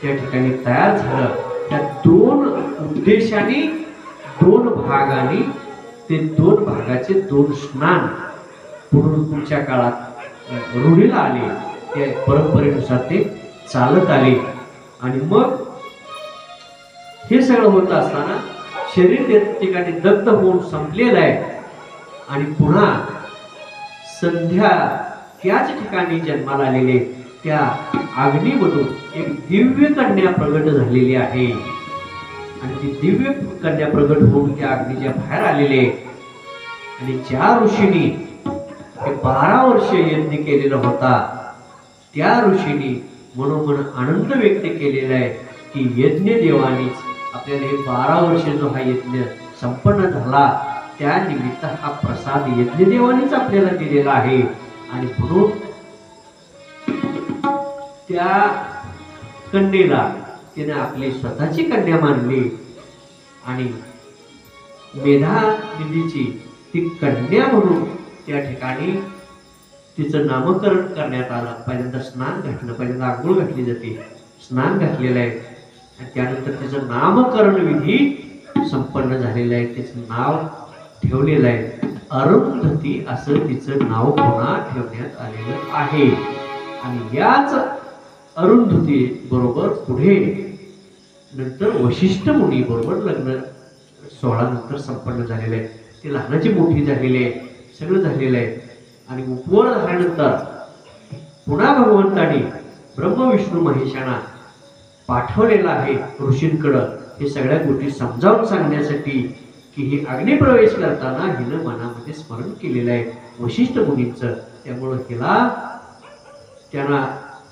त्या ठिकाणी तयार झालं. त्या दोन उद्देशाने, दोन भागाने, ते दोन भागाचे दोन स्नान पूर्वीच्या काळात रूढीला आले. त्या परंपरेनुसार ते चालत आले. आणि मग हे सगळं होत असताना शरीर त्या ठिकाणी दग्ध होऊन संपलेलं आहे. आणि पुन्हा संध्या त्याच ठिकाणी जन्माला आलेले त्या अग्नीमधून एक दिव्य कन्या प्रगट झालेली आहे. आणि ती दिव्य कन्या प्रगट होऊन त्या अग्नीच्या बाहेर आलेले. आणि ज्या ऋषींनी 12 वर्ष यज्ञ केलेला होता त्या ऋषींनी मनोमन आनंद व्यक्त केलेला आहे की यज्ञ देवानीच आपल्याला हे 12 वर्षे जो हा यज्ञ संपन्न झाला त्या निमित्त हा प्रसाद यज्ञदेवानीच आपल्याला दिलेला आहे. आणि म्हणून त्या कन्येला तिने आपली स्वतःची कन्या मानली आणि मेधा दिदीची ती कन्या म्हणून त्या ठिकाणी तिचं नामकरण करण्यात आलं. पहिल्यांदा स्नान घातलं, पहिल्यांदा आंघोळ घातली जाते, स्नान घातलेलं आहे आणि त्यानंतर तिचं नामकरण विधी संपन्न झालेलं आहे. तिचं नाव ठेवलेलं आहे अरुंधती, असं तिचं नाव पुन्हा ठेवण्यात आलेलं आहे. आणि याच अरुंधती बरोबर पुढे नंतर वशिष्ठ मुनी बरोबर लग्न सोहळा नंतर संपन्न झालेलं आहे. ती लहानाची मोठी झालेली आहे, सगळं झालेलं आहे. आणि उपवर झाल्यानंतर पुन्हा भगवंतानी ब्रह्म विष्णू महेशांना पाठवलेलं आहे ऋषींकडं हे सगळ्या गोष्टी समजावून सांगण्यासाठी की ही अग्निप्रवेश करताना हिनं मनामध्ये स्मरण केलेलं आहे वशिष्ठ मुनींचं. त्यामुळं हिला त्यांना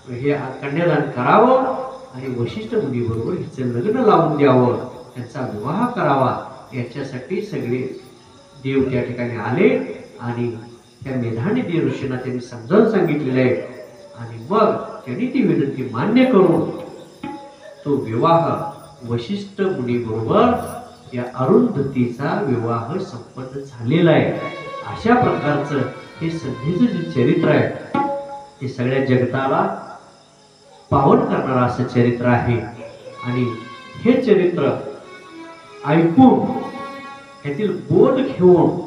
हे कन्यादान करावं आणि वशिष्ठ मुनीबरोबर हिचं लग्न लावून द्यावं, त्यांचा विवाह करावा, याच्यासाठी सगळे देव त्या ठिकाणी आले आणि त्या मेधानिधी ऋषींना त्यांनी समजावून सांगितलेलं आहे. आणि मग त्यांनी ती विनंती मान्य करून तो विवाह वशिष्ठ मुनी बरोबर या अरुंधतीचा विवाह संपन्न झालेला आहे. अशा प्रकारचं हे संधीचं जे चरित्र आहे ते सगळ्या जगताला पावन करणारं असं चरित्र आहे. आणि हे चरित्र ऐकून यातील बोध घेऊन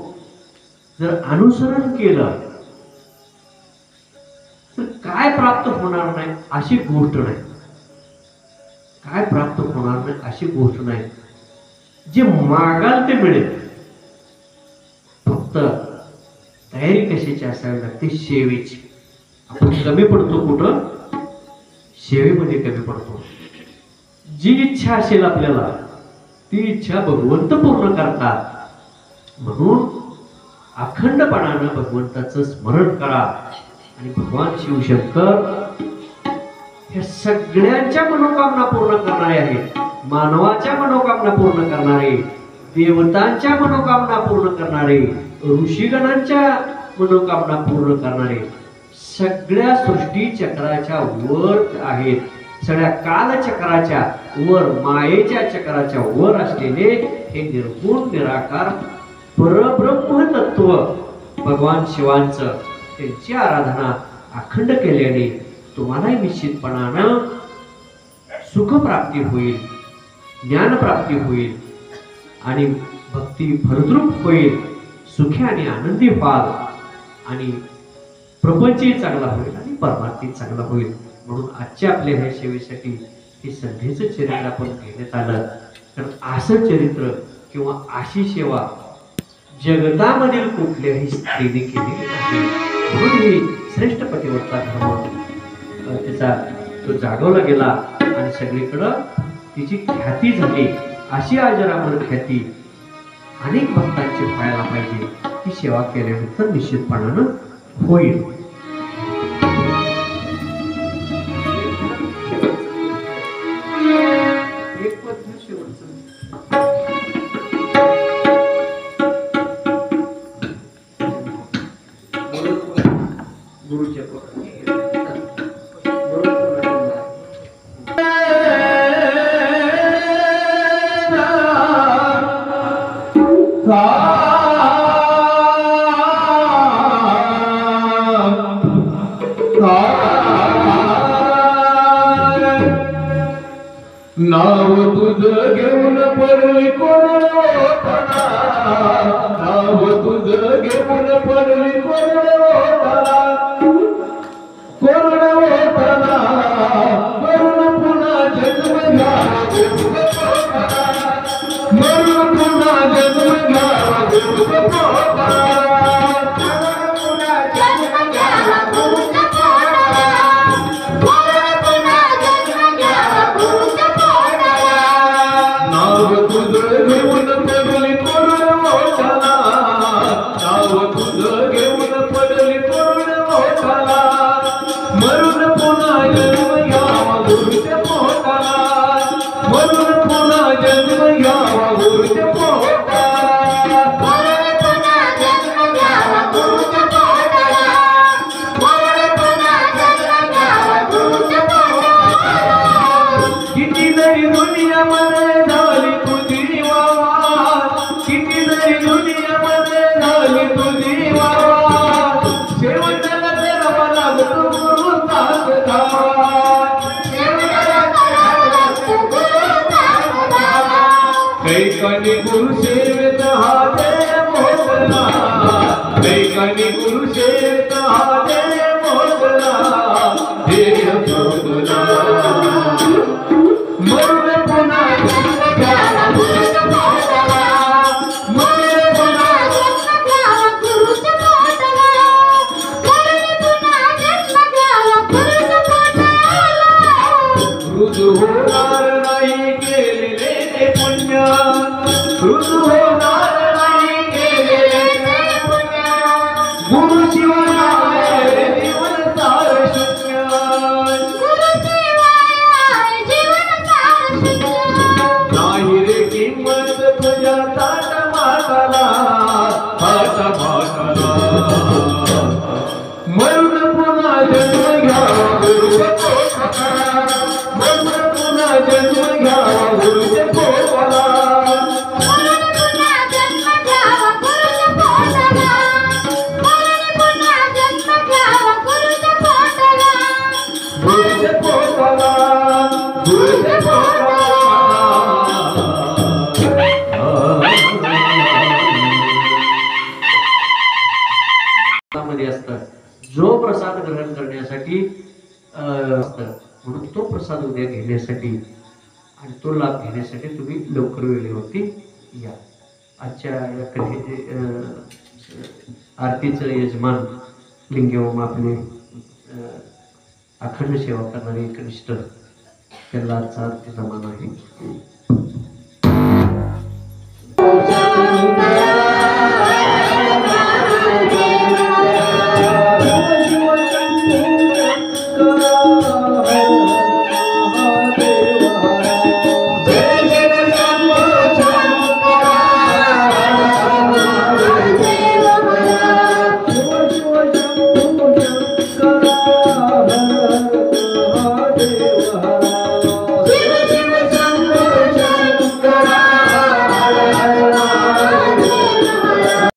जर अनुसरण केलं तर काय प्राप्त होणार नाही अशी गोष्ट नाही. काय प्राप्त होणार नाही अशी गोष्ट नाही. जे मागाल ते मिळेल. फक्त तयारी कशाची असावी लागते? सेवेची. आपण कमी पडतो कुठं? सेवेमध्ये कमी पडतो. जी इच्छा असेल आपल्याला ती इच्छा भगवंत पूर्ण करतात. म्हणून अखंडपणानं भगवंताचं स्मरण करा. आणि भगवान शिवशंकर हे सगळ्यांच्या मनोकामना पूर्ण करणारे आहेत. मानवाच्या मनोकामना पूर्ण करणारे, देवतांच्या मनोकामना पूर्ण करणारे, ऋषीगणांच्या मनोकामना पूर्ण करणारे, सगळ्या सृष्टी चक्राच्या वर आहेत. सगळ्या कालचक्राच्या वर, मायेच्या चक्राच्या वर असलेले हे निर्गुण निराकार परब्रह्म तत्व भगवान शिवांचं त्यांची आराधना अखंड केल्याने तुम्हालाही निश्चितपणानं सुखप्राप्ती होईल, ज्ञानप्राप्ती होईल आणि भक्ती फलद्रूप होईल. सुखी आणि आनंदी व्हाल आणि प्रपंचही चांगला होईल आणि परमार्थही चांगला होईल. म्हणून आजच्या आपल्या ह्या सेवेसाठी हे संधीचं चरित्र आपण घेण्यात आलं. कारण असं चरित्र किंवा अशी सेवा जगतामधील कुठल्याही स्त्रीने केलेली नाही. म्हणून ही श्रेष्ठ पतिव्रता धर्म तिचा तो जागवला गेला आणि सगळीकडं तिची ख्याती झाली. अशी अजरामर ख्याती अनेक भक्तांची व्हायला पाहिजे. ती सेवा केल्यानंतर निश्चितपणानं होईल. एक पद शेवटचं गुरुच्या नाव तुझं घेऊन पडली कोरडवाना, नाव तुझं घेऊन पडली कोरडवाना, कोरडवाना मरून पुन्हा जन्म घ्यावा, मरून पुन्हा जन्म घ्यावा, मरून पुन्हा जन्म वेगाने गुरु सेवेत हा देव मोठला, वेगाने गुरु सेवेत हा देव मोठला, देव मोठला. मरुन पुन्हा जन्म घ्यावा गुरुच्या पोटाला, मरुन पुन्हा जन्म घ्यावा गुरुच्या पोटाला, मरुन पुन्हा जन्म घ्यावा गुरुच्या पोटाला. रुजू होणार नाही केलेले ते पुण्य, रुजू होणार नाही केलेले ते पुण्य, गुरुशिवाय जीवन सार शून्य, गुरुशिवाय जीवन सार शून्य. नाही रे किंमत तुझ्या ताटमाटाला, ताटमाटाला. मरून पुन्हा जन्म घ्यावा गुरुच्या पोटाला, मरून पुन्हा जन्म घ्यावा गुरुच्या पोटाला. मरुन पुन्हा जन्म घ्यावा गुरुच्या पोटाला, मरुन पुन्हा जन्म घ्यावा गुरुच्या पोटाला. गुरुच्या पोटाला, गुरुच्या पोटाला. मध्ये असतं जो प्रसाद ग्रहण करण्यासाठी असतं, म्हणून तो प्रसाद उद्या घेण्यासाठी आणि तो लाभ घेण्यासाठी तुम्ही लवकर वेळेवरती या. आजच्या या कथेचे आरतीचं यजमान लिंगेवम आपले अखंड सेवा करणारे एकनिष्ठ, त्यांना आजचा आरतीचा मान आहे. देव